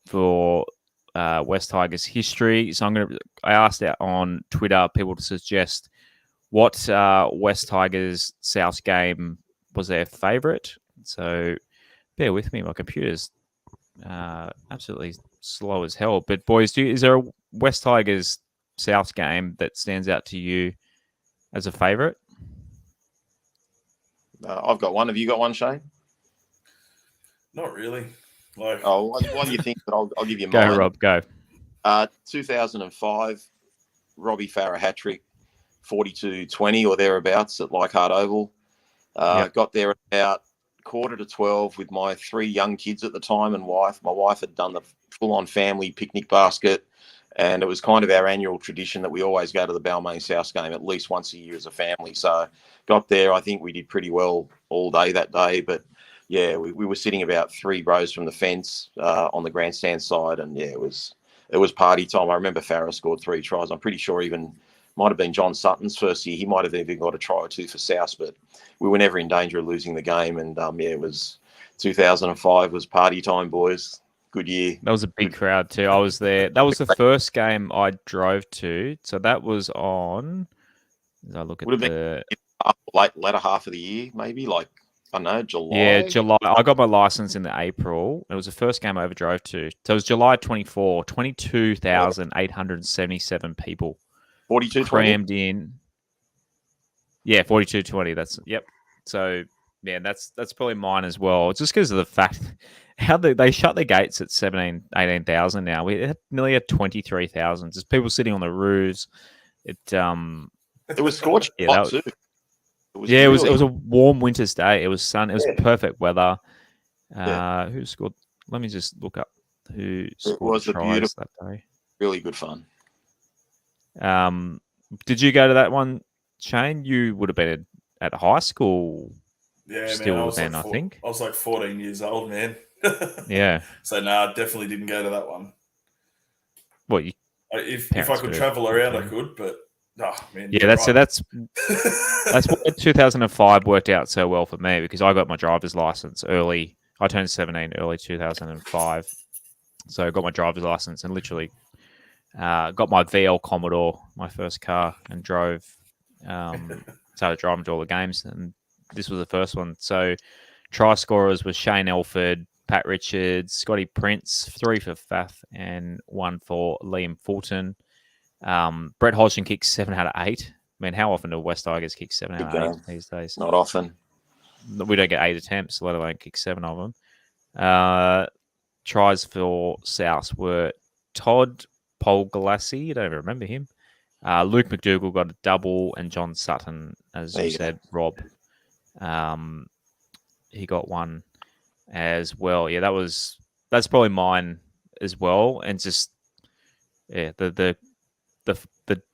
for West Tigers history. So I asked out on Twitter people to suggest what West Tigers South game was their favourite. So bear with me, my computer's absolutely slow as hell. But boys, is there a West Tigers South game that stands out to you as a favourite? I've got one. Have you got one, Shane? Not really. Like, what do you think? But I'll give you go, mine. Rob. Go. 2005, Robbie Farah hat trick, 42-20 or thereabouts at Leichhardt Oval. Got there about 11:45 with my 3 young kids at the time and wife. My wife had done the full-on family picnic basket, and it was kind of our annual tradition that we always go to the Balmain South game at least once a year as a family. So got there. I think we did pretty well all day that day, but yeah, we were sitting about 3 rows from the fence on the grandstand side, and yeah, it was party time. I remember Farah scored 3 tries. I'm pretty sure even might have been John Sutton's first year. He might have even got a try or 2 for South, but we were never in danger of losing the game. And it was 2005 was party time, boys. Good year. That was a big crowd too. I was there. That was the first game I drove to. So that was on. As I look at the latter half of the year, maybe like I don't know, July. Yeah, July. I got my license in the April. It was the first game I ever drove to. So it was July 24. 22,877 people. 42-20. Crammed in. Yeah, 42-20. That's yep. So yeah, that's probably mine as well. Just because of the fact how they shut the gates at 18,000 now. We had nearly at 23,000. Just people sitting on the roofs. It was scorching hot too. It was a warm winter's day. It was sun. It was perfect weather. Who scored? Let me just look up who scored tries that day. Really good fun. Did you go to that one, Shane? You would have been at high school. Yeah, still man. I think. I was like 14 years old, man. Yeah. So I definitely didn't go to that one. Well, if I could travel around, I could, but man. Yeah, that's why 2005 worked out so well for me because I got my driver's license early. I turned 17 early 2005, so I got my driver's license and literally got my VL Commodore, my first car, and drove. Started driving to all the games, and this was the first one. So, try scorers was Shane Elford, Pat Richards, Scotty Prince, 3 for Faf, and 1 for Liam Fulton. Brett Hodgson kicked 7 out of 8. I mean, how often do West Tigers kick 7 out of 8 these days? Not often. We don't get 8 attempts, let alone kick 7 of them. Tries for South were Todd Polgalassi. I don't even remember him. Luke McDougall got a double, and John Sutton, as you said, Rob. He got 1 as well. Yeah, that's probably mine as well. And just the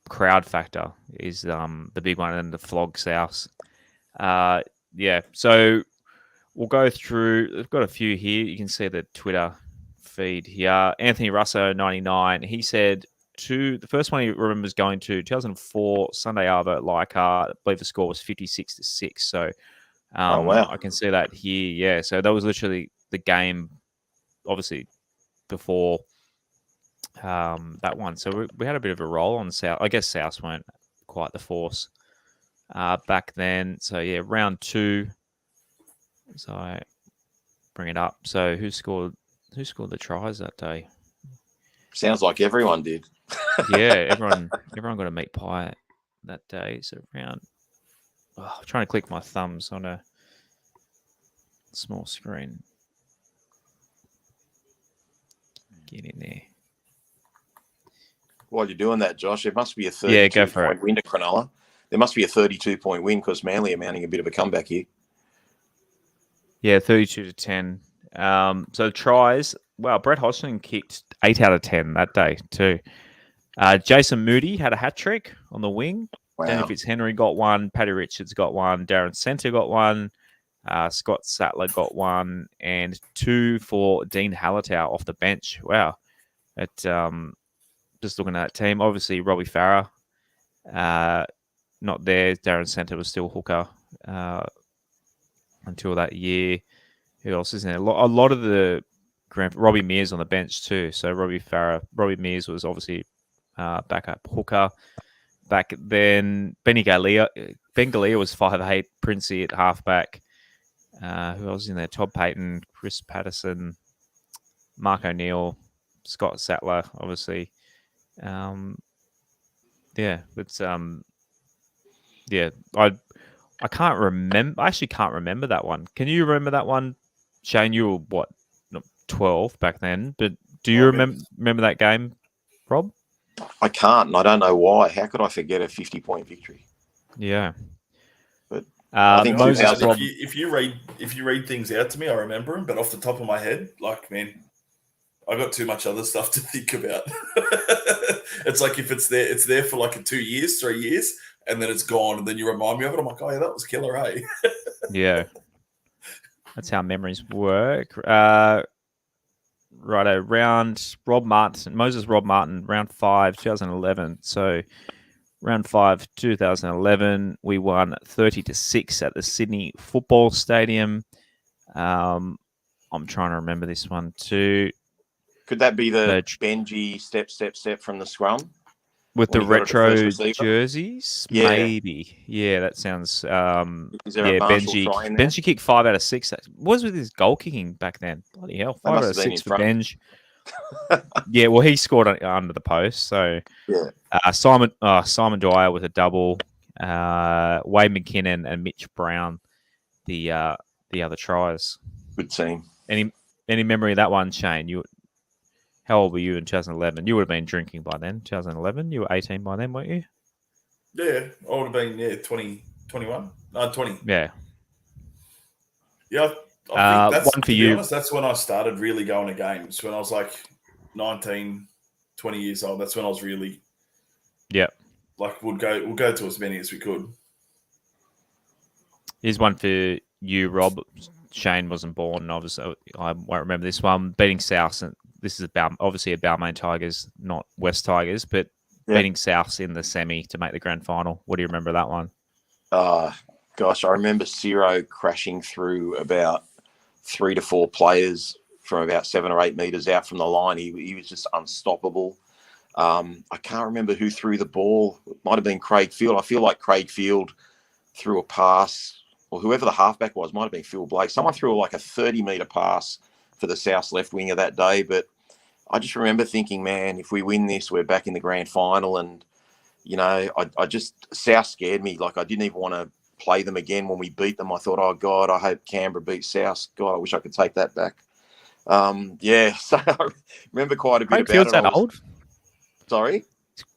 crowd factor is the big one, and the flog South. So we'll go through. I've got a few here. You can see the Twitter feed here. Anthony Russo 99. He said the first one he remembers going to 2004 Sunday Arvo at Leichhardt. I believe the score was 56-6. So wow. I can see that here. Yeah, so that was literally the game, obviously before that one. So we had a bit of a roll on South. I guess South weren't quite the force back then. So yeah, round 2. So I bring it up. So who scored the tries that day? Sounds like everyone did. Yeah, everyone got a meat pie that day. So round. I'm trying to click my thumbs on a small screen. Get in there. While you're doing that, Josh, it must be a 32-point win to Cronulla. There must be a 32-point win because Manly are mounting a bit of a comeback here. Yeah, 32-10. So tries. Wow, Brett Hodgson kicked 8 out of 10 that day too. Jason Moody had a hat trick on the wing. Wow. Danny Fitzhenry got 1. Paddy Richards got 1. Darren Centre got 1. Scott Sattler got 1. And 2 for Dean Hallertau off the bench. Wow. Just looking at that team, obviously Robbie Farah, not there. Darren Centre was still hooker. until that year. Who else is there? A lot of the Robbie Mears on the bench too. So Robbie Mears was obviously backup hooker back then. Ben Galea was 5'8", Princey at halfback. Who else is in there? Todd Payton, Chris Patterson, Mark O'Neill, Scott Sattler, obviously. I can't remember. I actually can't remember that one. Can you remember that one, Shane? You were what, 12 back then, but do you remember that game, Rob? I can't, and I don't know why. How could I forget a 50-point victory? Yeah. But I think Moses, if you read things out to me, I remember them, but off the top of my head, like, man, I got too much other stuff to think about. It's like if it's there for like 2 years, 3 years, and then it's gone, and then you remind me of it. I'm like, oh yeah, that was killer, eh? Yeah. That's how memories work. Righto, Moses Rob Martin, round 5, 2011. So round 5, 2011, we won 30-6 at the Sydney Football Stadium. I'm trying to remember this one too. Could that be the Benji step from the scrum? With the retro jerseys? Yeah. Maybe. Yeah, that sounds... Is there a Benji kicked 5 out of 6. What was with his goal kicking back then? Bloody hell. 5 out of 6 for Benj. Yeah, well, he scored under the post. So yeah. Simon Dwyer with a double. Wade McKinnon and Mitch Brown, the other tries. Good team. Any memory of that one, Shane? How old were you in 2011? You would have been drinking by then, 2011. You were 18 by then, weren't you? Yeah, I would have been, 20, 21. No, 20. Yeah. Yeah, I think that's, one for to be you. honest, that's when I started really going to games. When I was like 19, 20 years old, that's when I was really... Yeah. Like, we'll go to as many as we could. Here's one for you, Rob. Shane wasn't born, obviously. I won't remember this one. Beating South, and this is obviously a Balmain Tigers, not West Tigers, but beating Souths in the semi to make the grand final. What do you remember that one? Gosh, I remember Ciro crashing through about 3 to 4 players from about 7 or 8 meters out from the line. He was just unstoppable. I can't remember who threw the ball. It might have been Craig Field. I feel like Craig Field threw a pass, or whoever the halfback was, might have been Phil Blake. Someone threw like a 30-meter pass for the South's left winger that day. But I just remember thinking, man, if we win this, we're back in the grand final. And, you know, South scared me. Like, I didn't even want to play them again when we beat them. I thought, oh, God, I hope Canberra beats South. God, I wish I could take that back. So I remember quite a bit about Field's it. That old? Sorry?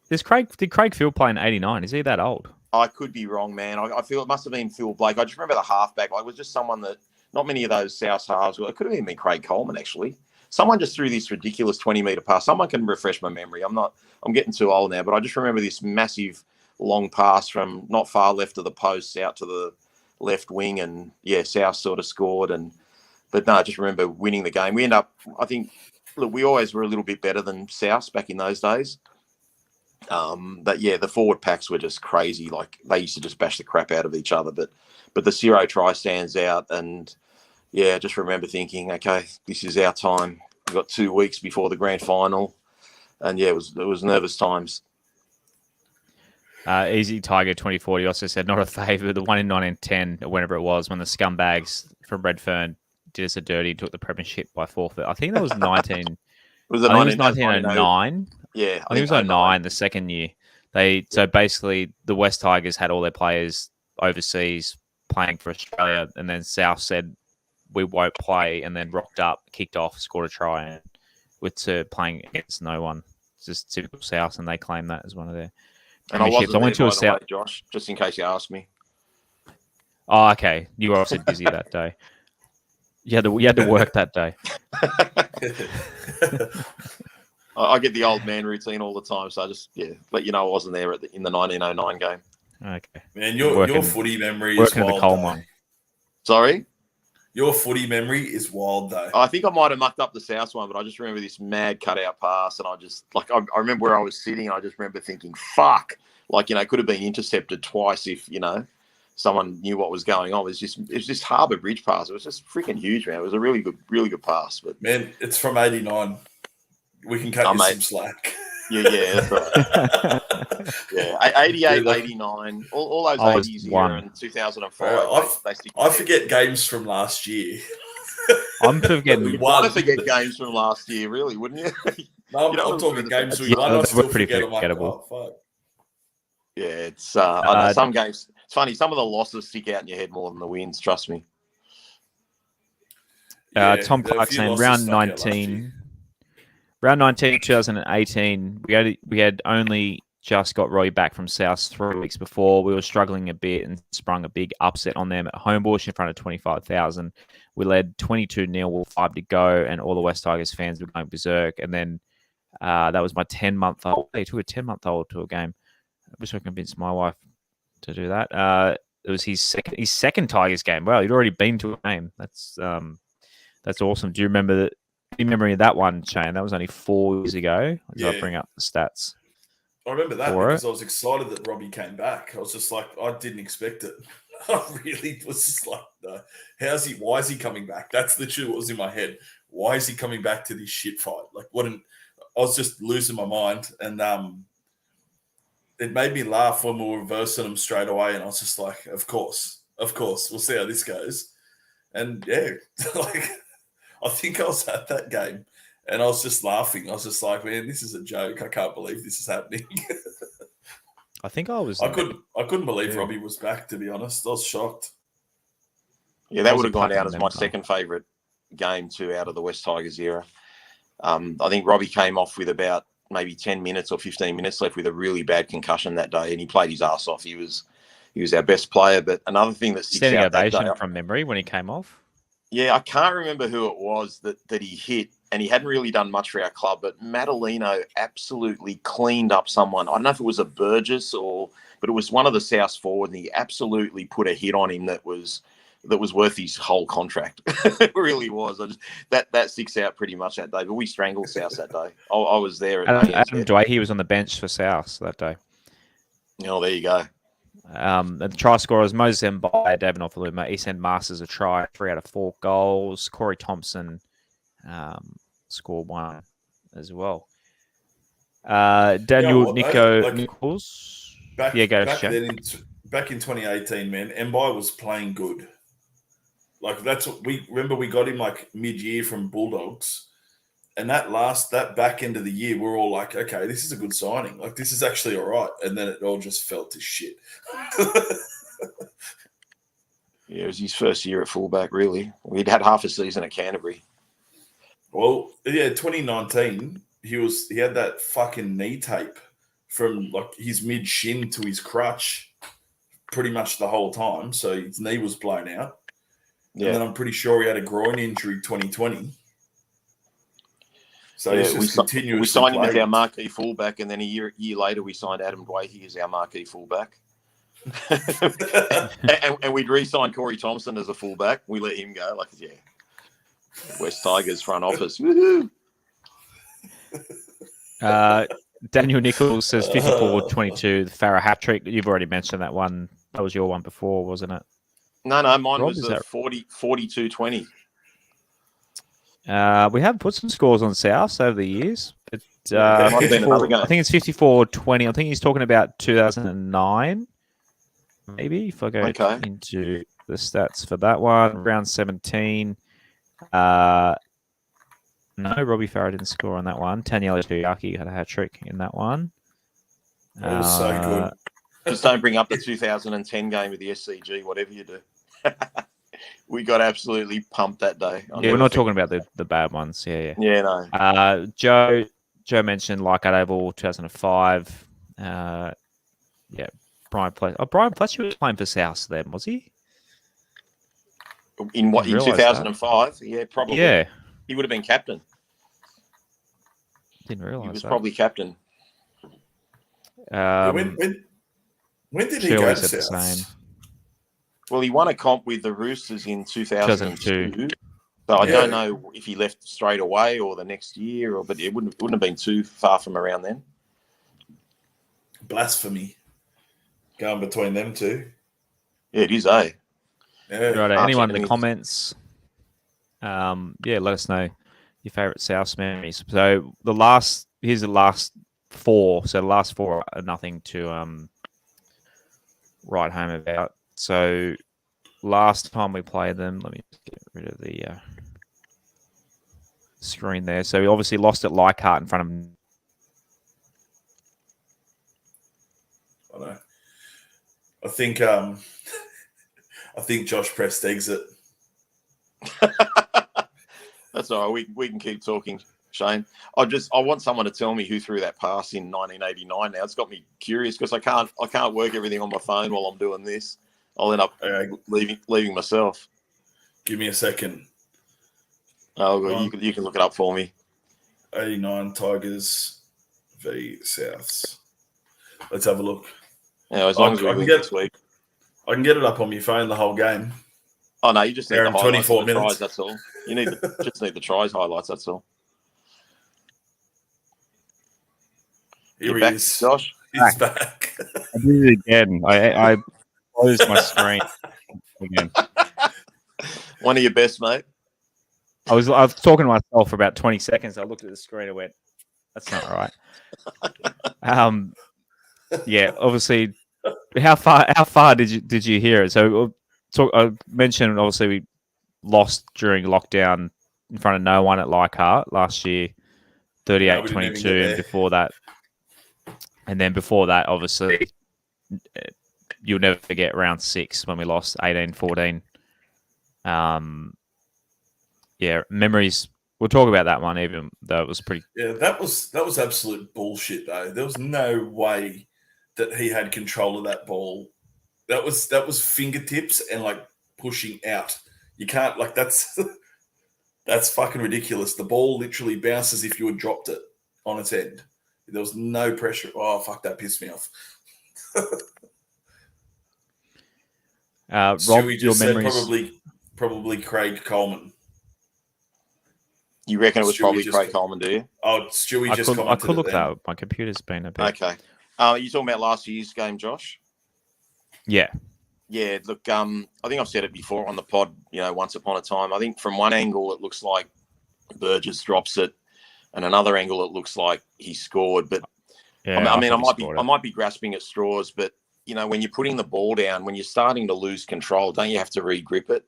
Did Craig Field play in 89? Is he that old? I could be wrong, man. I feel it must have been Phil Blake. I just remember the halfback. Like, it was just someone that, not many of those South halves, it could have even been Craig Coleman, actually. Someone just threw this ridiculous 20-meter pass. Someone can refresh my memory. I'm getting too old now, but I just remember this massive long pass from not far left of the posts out to the left wing, and South sort of scored. But no, I just remember winning the game. We end up, I think, look, we always were a little bit better than South back in those days. But the forward packs were just crazy. Like, they used to just bash the crap out of each other. But the Ciro try stands out, and just remember thinking, okay, this is our time. We've got 2 weeks before the grand final, and it was nervous times. Easy Tiger 2040 also said, not a favour, the one in 1910, or whenever it was, when the scumbags from Redfern did us a dirty, took the premiership by forfeit. I think that was 19. Was it 1909? Yeah, I think it was 09, the second year. So basically, the West Tigers had all their players overseas playing for Australia, and then South said, we won't play, and then rocked up, kicked off, scored a try, and with playing against no one. It's just typical South, and they claim that as one of their and I wasn't went there, to a South, way, Josh, just in case you ask me. Oh, okay. You were obviously busy that day. You had to work that day. I get the old man routine all the time, so I just let you know I wasn't there in the 1909 game. Okay, man, your footy memory is wild. The coal mine. Sorry, your footy memory is wild though. I think I might have mucked up the South one, but I just remember this mad cutout pass, and I just I remember where I was sitting, and I just remember thinking, "Fuck!" Like, it could have been intercepted twice if someone knew what was going on. It was just Harbour Bridge pass. It was just freaking huge, man. It was a really good pass. But man, it's from '89. We can cut you some slack. Yeah, that's right. Yeah, 88, 89, all those 80s era and 2005. I forget games from last year. I'm forgetting. You'd want to forget games from last year, really, wouldn't you? No, I'm talking games we won. I still forget them. Fuck. Yeah, it's I know some games. It's funny. Some of the losses stick out in your head more than the wins. Trust me. Tom Clark saying round 19. Round 19, 2018, we had only just got Roy back from South 3 weeks before. We were struggling a bit and sprung a big upset on them at Homebush in front of 25,000. We led 22-0 with 5 to go, and all the West Tigers fans were going berserk. And then that was my 10-month-old. He took a 10-month-old to a game. I wish I could convince my wife to do that. It was his second Tigers game. Wow, he'd already been to a game. That's awesome. Do you remember that? Any memory of that one, Shane? That was only 4 years ago. I'll bring up the stats. I remember that because I was excited that Robbie came back. I was just like, I didn't expect it. I really was just like, no. Why is he coming back? That's literally what was in my head. Why is he coming back to this shit fight? Like, I was just losing my mind. And it made me laugh when we were reversing him straight away. And I was just like, of course. We'll see how this goes. And yeah, like, I think I was at that game and I was just laughing. I was just like, man, this is a joke. I can't believe this is happening. I think I was. I couldn't believe Robbie was back, to be honest. I was shocked. Yeah, that would have gone out as my second favourite game too out of the West Tigers era. I think Robbie came off with about maybe 10 minutes or 15 minutes left with a really bad concussion that day, and he played his ass off. He was our best player. But another thing that sticks out that day, from memory when he came off. Yeah, I can't remember who it was that he hit, and he hadn't really done much for our club, but Madalino absolutely cleaned up someone. I don't know if it was a Burgess but it was one of the South forward, and he absolutely put a hit on him that was worth his whole contract. It really was. That sticks out pretty much that day, but we strangled South that day. I was there. Adam Dwight, he was on the bench for South that day. Oh, there you go. The try scorers, Moses Mbai, David Nofaluma, East Masters a try, 3 out of 4 goals. Corey Thompson scored 1 as well. Daniel Nichols. Back in 2018, man, Mbai was playing good. Like, that's what we got him like mid-year from Bulldogs. And that back end of the year, we're all like, okay, this is a good signing. Like, this is actually all right. And then it all just fell to shit. Yeah, it was his first year at fullback, really. We'd had half a season at Canterbury. Well, yeah, 2019, he had that fucking knee tape from like his mid-shin to his crutch pretty much the whole time. So his knee was blown out. Yeah. And then I'm pretty sure he had a groin injury 2020. So yeah, we signed him as our marquee fullback, and then a year later we signed Adam Dwighty as our marquee fullback. and we'd re-signed Corey Thompson as a fullback. We let him go. Like, yeah, West Tigers front office. Woohoo! Daniel Nichols says 54-22, the Farah hat trick. You've already mentioned that one. That was your one before, wasn't it? No, mine was 42-20. We have put some scores on South over the years. But, I think it's 54-20. I think he's talking about 2009, maybe, if I go into the stats for that one. Round 17. No, Robbie Farah didn't score on that one. Taniela Tuyaki had a hat trick in that one. That was so good. Just don't bring up the 2010 game with the SCG, whatever you do. We got absolutely pumped that day. Yeah, we're not talking about the bad ones. Yeah. Yeah, no. Uh, Joe mentioned Leichhardt Oval 2005. Yeah, Brian Fletcher. Oh, Brian Fletcher was playing for South then, was he? In 2005? Yeah, probably. Yeah. He would have been captain. Didn't realise he was probably captain. When did he go to South? Well, he won a comp with the Roosters in 2002. So I don't know if he left straight away or the next year, but it wouldn't have been too far from around then. Blasphemy going between them two. Yeah, it is, eh? Yeah. Right. Anyone in the Enemies. comments? Let us know your favourite South memories. So here's the last four. So the last four are nothing to write home about. So last time we played them, let me just get rid of the screen there. So we obviously lost at Leichhardt in front of. I know. I think Josh pressed exit. That's all right. We can keep talking, Shane. I want someone to tell me who threw that pass in 1989. Now it's got me curious because I can't work everything on my phone while I'm doing this. I'll end up leaving myself. Give me a second. Oh, you can look it up for me. 89 Tigers v Souths. Let's have a look. Yeah, as long as we win this week. I can get it up on my phone the whole game. Oh no, you just need the highlights 24 of the minutes. tries. That's all. You just need the tries highlights. That's all. Here he back, is, Josh. He's back. I did it again. I closed my screen again. One of your best, mate. I was talking to myself for about 20 seconds. I looked at the screen and went, "That's not right." Yeah, obviously. How far did you hear it? So I mentioned obviously we lost during lockdown in front of no one at Leichhardt last year, 38-22, and before that, obviously you'll never forget round 6 when we lost 18-14. Yeah, memories. We'll talk about that one, even though it was pretty. Yeah, that was absolute bullshit though. There was no way that he had control of that ball. That was fingertips and like pushing out. You can't that's fucking ridiculous. The ball literally bounced as if you had dropped it on its end. There was no pressure. Oh fuck, that pissed me off. Rob, Stewie just your said memories. probably Craig Coleman. You reckon it was Stewie probably Craig Coleman, do you? Oh, Stewie just commented. I could look it that then. up. My computer's been a bit. Okay. You talking about last year's game, Josh? Yeah. Yeah, look, I think I've said it before on the pod, once upon a time. I think from one angle it looks like Burgess drops it, and another angle it looks like he scored. But Yeah, I might be grasping at straws, but when you're putting the ball down, when you're starting to lose control, don't you have to re-grip it?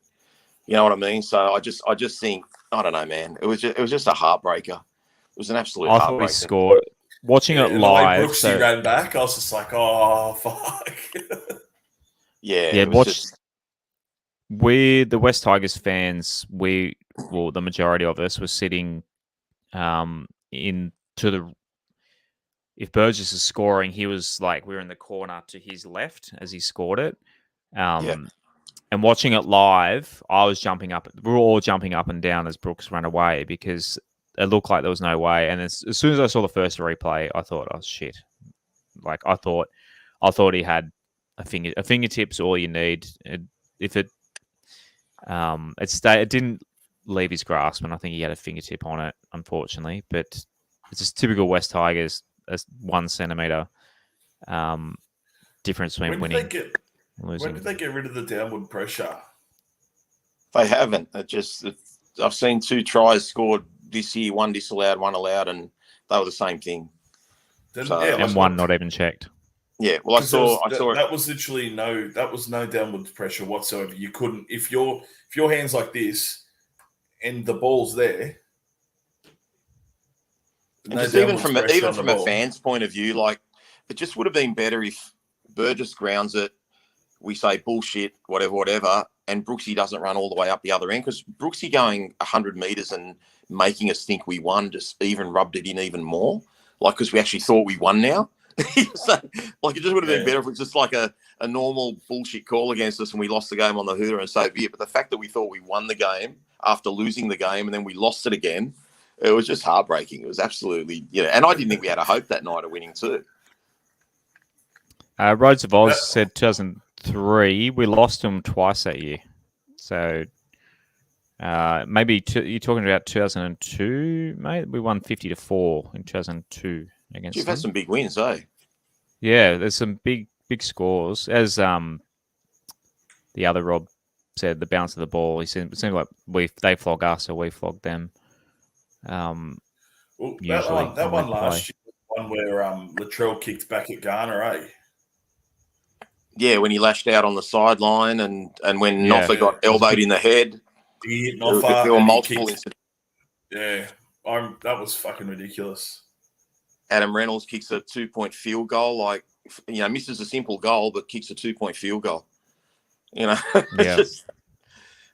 You know what I mean? So I just think, I don't know, man. It was just a heartbreaker. It was an absolute heartbreaker. I thought he scored. Watching it live, the way Brooksy ran back, I was just like, oh fuck. Yeah. We, the West Tigers fans, the majority of us were sitting if Burgess is scoring, he was like, we were in the corner to his left as he scored it. And watching it live, I was jumping up. We were all jumping up and down as Brooks ran away because it looked like there was no way. And as soon as I saw the first replay, I thought, oh shit! Like I thought he had a fingertips all you need. It didn't leave his grasp, and I think he had a fingertip on it, unfortunately. But it's just typical West Tigers, as 1 centimeter difference between winning and losing. When did they get rid of the downward pressure? They haven't. I've seen 2 tries scored this year, 1 disallowed, 1 allowed, and they were the same thing. And 1 not even checked. Yeah, well, I saw it. That was literally no downward pressure whatsoever. You couldn't if your hand's like this and the ball's there. Even from a fan's point of view, like it just would have been better if Burgess grounds it. We say bullshit, whatever, and Brooksy doesn't run all the way up the other end because Brooksy going 100 meters and making us think we won just even rubbed it in even more. Like because we actually thought we won now. So, like it just would have been better if it was just like a normal bullshit call against us and we lost the game on the hooter and so be it. But the fact that we thought we won the game after losing the game and then we lost it again, it was just heartbreaking. It was absolutely, and I didn't think we had a hope that night of winning too. Rhodes of Oz said 2003. We lost them twice that year. So maybe you're talking about 2002, mate? We won 50-4 in 2002 against You've them. had some big wins, eh? Yeah, there's some big scores. As the other Rob said, the bounce of the ball. It seemed like they flog us or we flog them. Well, Usually that when one we play. last year, one where Latrell kicked back at Garner, eh? Yeah, when he lashed out on the sideline and when Yeah. Noffa got elbowed in the head. He hit There Noffa were and he multiple kicked. incidents. Yeah, that was fucking ridiculous. Adam Reynolds kicks a 2-point field goal, like, misses a simple goal, but kicks a 2-point field goal. Yeah.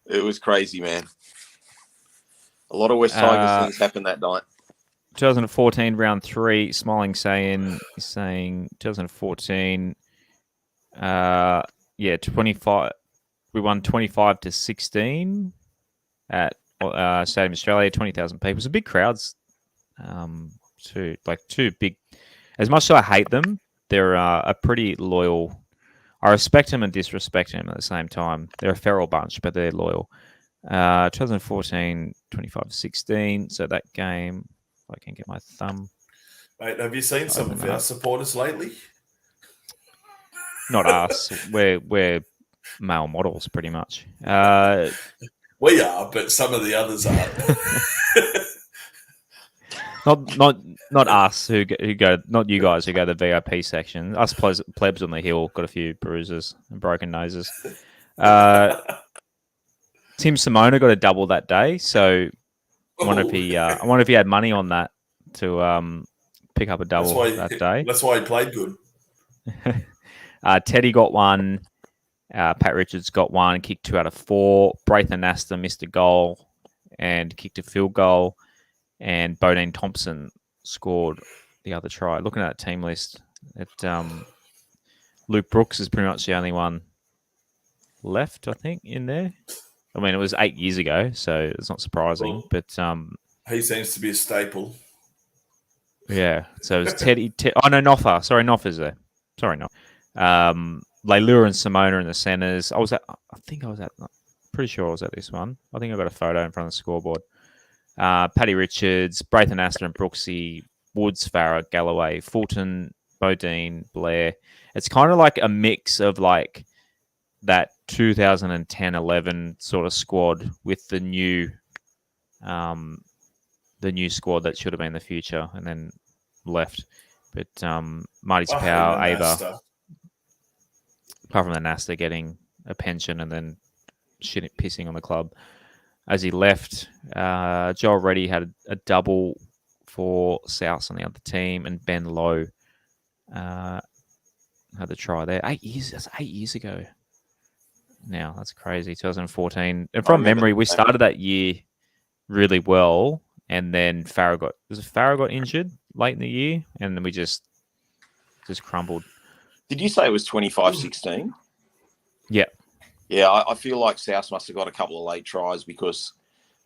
It was crazy, man. A lot of West Tigers things happened that night. 2014 round 3, Smiling saying 2014. 25. We won 25-16 at Stadium Australia. 20,000 people. It's a big crowds. Two big. As much as I hate them, they're a pretty loyal. I respect them and disrespect them at the same time. They're a feral bunch, but they're loyal. 2014, 25-16. So that game, if I can get my thumb. Mate, have you seen some of our supporters lately? Not us. We're male models, pretty much. We are, but some of the others aren't. Not us who go. Not you guys who go to the VIP section. Us plebs on the hill got a few bruises and broken noses. Tim Simona got a double that day, so I wonder if he had money on that to pick up a double that day. That's why he played good. Teddy got one. Pat Richards got one. Kicked 2 out of 4. Braithen Astor missed a goal and kicked a field goal. And Bodine Thompson scored the other try. Looking at that team list, Luke Brooks is pretty much the only one left, I think, in there. I mean, it was 8 years ago, so it's not surprising. Well, but he seems to be a staple. Yeah, so it's Teddy. Oh no, Noffa. Sorry, Noffa's there. Sorry, no. Leilua and Simona in the centres. Pretty sure I was at this one. I think I got a photo in front of the scoreboard. Paddy Richards, Braithen Astor and Brooksy, Woods, Farah, Galloway, Fulton, Bodine, Blair. It's kind of like a mix of like that 2010-11 sort of squad with the new squad that should have been the future and then left. But Marty Tapau, Ava, apart from the Nasta getting a pension and then pissing on the club as he left, Joel Reddy had a double for South on the other team, and Ben Lowe had the try there. 8 years. That's 8 years ago. Now that's crazy. 2014, and from memory, we started that year really well, and then Farah got injured late in the year, and then we just crumbled. Did you say it was 25-16? Yeah. Yeah, I feel like South must have got a couple of late tries because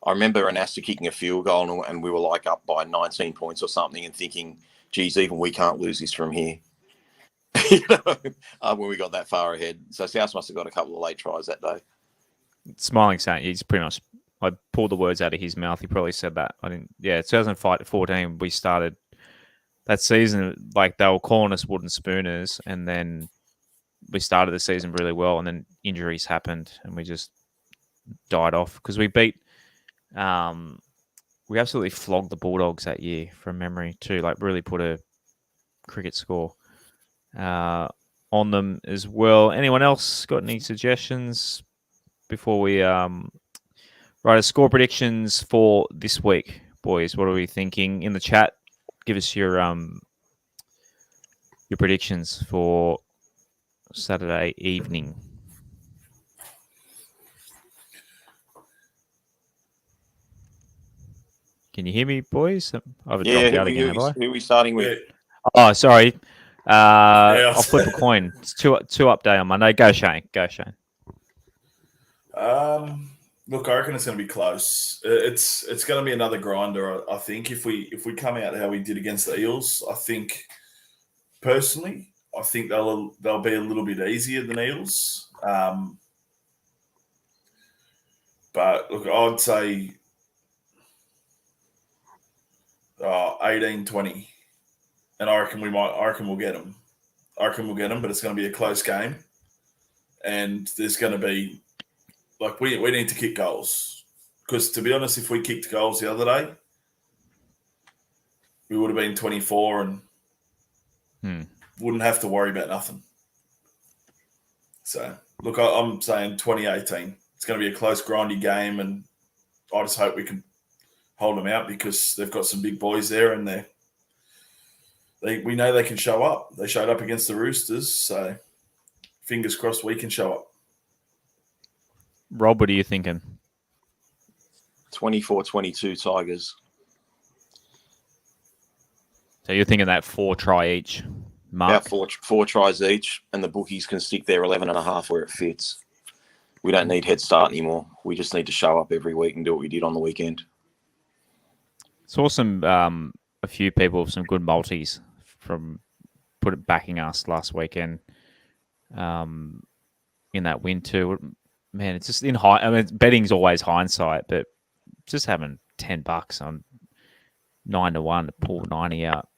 I remember Anasta kicking a field goal and we were like up by 19 points or something and thinking, geez, even we can't lose this from here. When we got that far ahead. So South must have got a couple of late tries that day. Smiling saying he's pretty much, I pulled the words out of his mouth. He probably said that. 2005-14, we started that season, like they were calling us wooden spooners, and then we started the season really well, and then injuries happened, and we just died off because we beat. We absolutely flogged the Bulldogs that year from memory too. Like really put a cricket score on them as well. Anyone else got any suggestions before we write score predictions for this week, boys? What are we thinking in the chat? Give us your predictions for Saturday evening. Can you hear me, boys? I've dropped out again, have I? Who are we starting with? Oh, sorry. I'll flip a coin. It's two update on Monday. Go Shane. Look, I reckon it's going to be close. It's going to be another grinder. I think if we come out how we did against the Eels, I think personally, I think they'll be a little bit easier than Eels. But look, I'd say 18-20, and I reckon we'll get them. But it's going to be a close game. and there's going to be like we need to kick goals, because to be honest, if we kicked goals the other day, we would have been 24 and wouldn't have to worry about nothing. So look, I'm saying 2018. It's going to be a close, grindy game, and I just hope we can hold them out, because they've got some big boys there, and we know they can show up. They showed up against the Roosters, so fingers crossed we can show up. Rob, what are you thinking? 24-22 Tigers. So you're thinking that 4 try each mark? About four tries each, and the bookies can stick their 11.5 where it fits. We don't need head start anymore. We just need to show up every week and do what we did on the weekend. Saw some a few people with some good multis from backing us last weekend in that win too. Man, it's just betting's always hindsight, but just having $10 on 9-1 to pull 90 out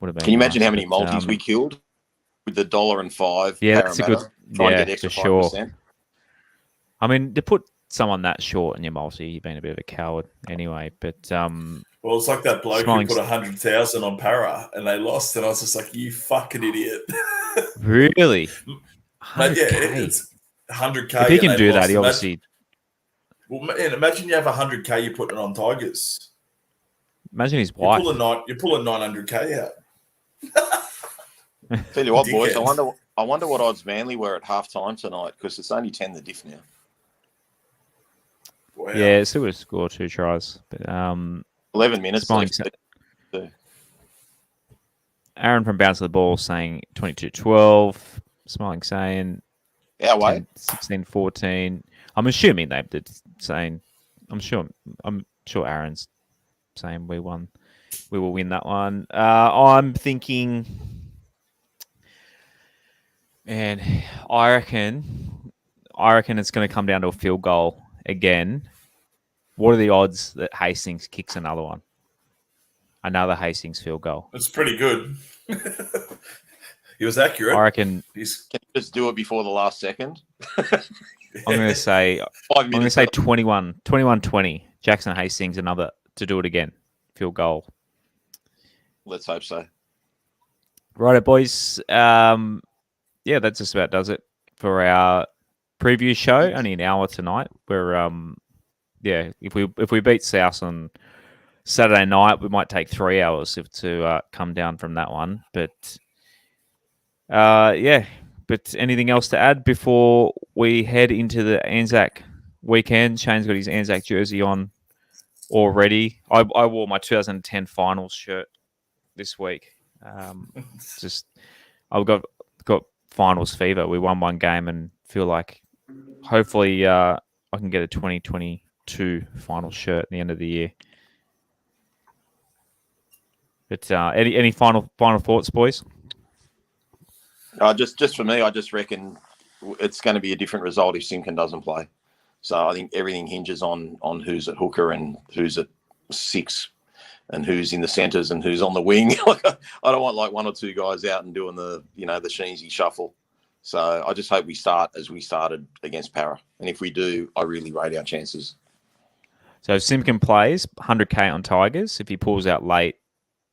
would have been. Can you imagine nice, how many multis we killed with the $1.05? Yeah, that's a good. Trying to get extra for 5%. sure. I mean, to put someone that short in your multi, you've been a bit of a coward anyway. But well, it's like that bloke who put 100,000 on Para and they lost, and I was just like, "You fucking idiot!" Really? But yeah, it's 100K. If he can do that, he obviously. Well, man, imagine you have 100K, you're putting it on Tigers. Imagine his wife. You're pulling 900K out. Tell you what, boys, I wonder what odds Manly were at halftime tonight, because it's only 10 the diff now. Wow. Yeah, still would score 2 tries, but 11 minutes left. Aaron from Bounce of the Ball saying 22-12. Smiling saying our way 16-14. I'm assuming they did saying. I'm sure Aaron's saying we won. We will win that one. I'm thinking, and I reckon it's going to come down to a field goal again. What are the odds that Hastings kicks another one? Another Hastings field goal. That's pretty good. He was accurate. I reckon. Can you just do it before the last second? I'm going to say 21-20. Jackson Hastings another to do it again. Field goal. Let's hope so. Right, boys. Yeah, that just about does it for our preview show. Only an hour tonight. We're if we beat South on Saturday night, we might take 3 hours to come down from that one. But But anything else to add before we head into the Anzac weekend? Shane's got his Anzac jersey on already. I wore my 2010 finals shirt this week. I've got finals fever. We won one game and feel like hopefully I can get a 2022 final shirt at the end of the year. But any final thoughts, boys? Just for me, I just reckon it's going to be a different result if Simkin doesn't play. So I think everything hinges on who's at hooker and who's at 6 and who's in the centres and who's on the wing. I don't want like 1 or 2 guys out and doing the Sheensy shuffle. So I just hope we start as we started against Para. And if we do, I really rate our chances. So if Simkin plays, 100K on Tigers. If he pulls out late,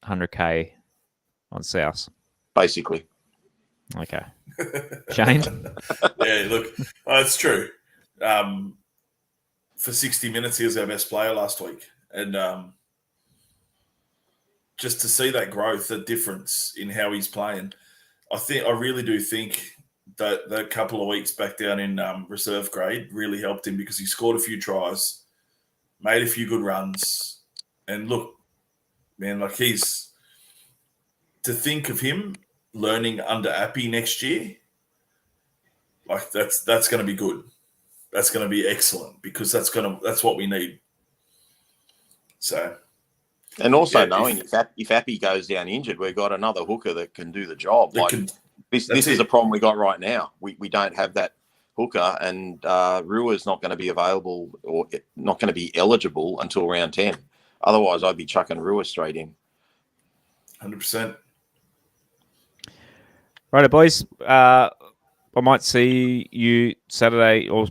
100K on South. Basically. Okay. Shane? Yeah, look, it's true. For 60 minutes, he was our best player last week. And just to see that growth, that difference in how he's playing, I really do think that couple of weeks back down in reserve grade really helped him, because he scored a few tries, made a few good runs. And look, man, like to think of him learning under Appy next year, like that's going to be good. That's going to be excellent, because that's what we need. So, and also knowing if Appy goes down injured, we've got another hooker that can do the job. This is a problem we got right now. We don't have that hooker, and Rua's not going to be available or not going to be eligible until round 10. Otherwise, I'd be chucking Rua straight in. 100%. Right, boys. I might see you Saturday, or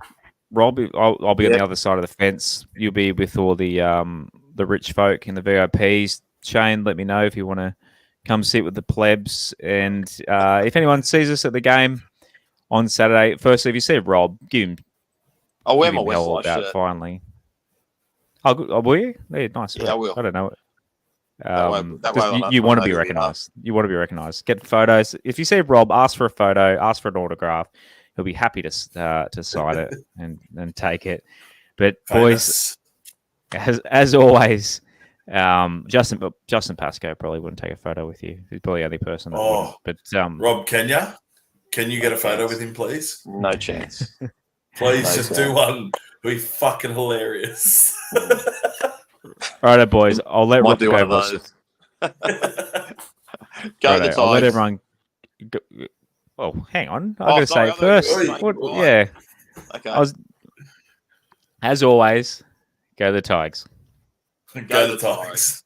Rob. I'll be on the other side of the fence. You'll be with all the rich folk and the VIPs. Shane, let me know if you want to come sit with the plebs. And if anyone sees us at the game on Saturday, firstly, if you see Rob, give him. I'll wear my hell WestsLife about shirt. finally. Oh, will you? Yeah, nice. Yeah, I will. I don't know. That way You want to be recognised. You want to be recognised. Get photos. If you see Rob, ask for a photo, ask for an autograph. He'll be happy to sign it and take it. But boys, as always, Justin Pascoe probably wouldn't take a photo with you. He's probably the only person that wouldn't. But Rob, can you get a photo with him, please? No chance. Please just do one. It'll be fucking hilarious. All right, boys. I'll let Rob do go. One of those. Go the Tigers. I'll let everyone go. Oh, hang on. I'm going to say it first. Yeah. Okay. As always, go the Tigers. Go the Tigers.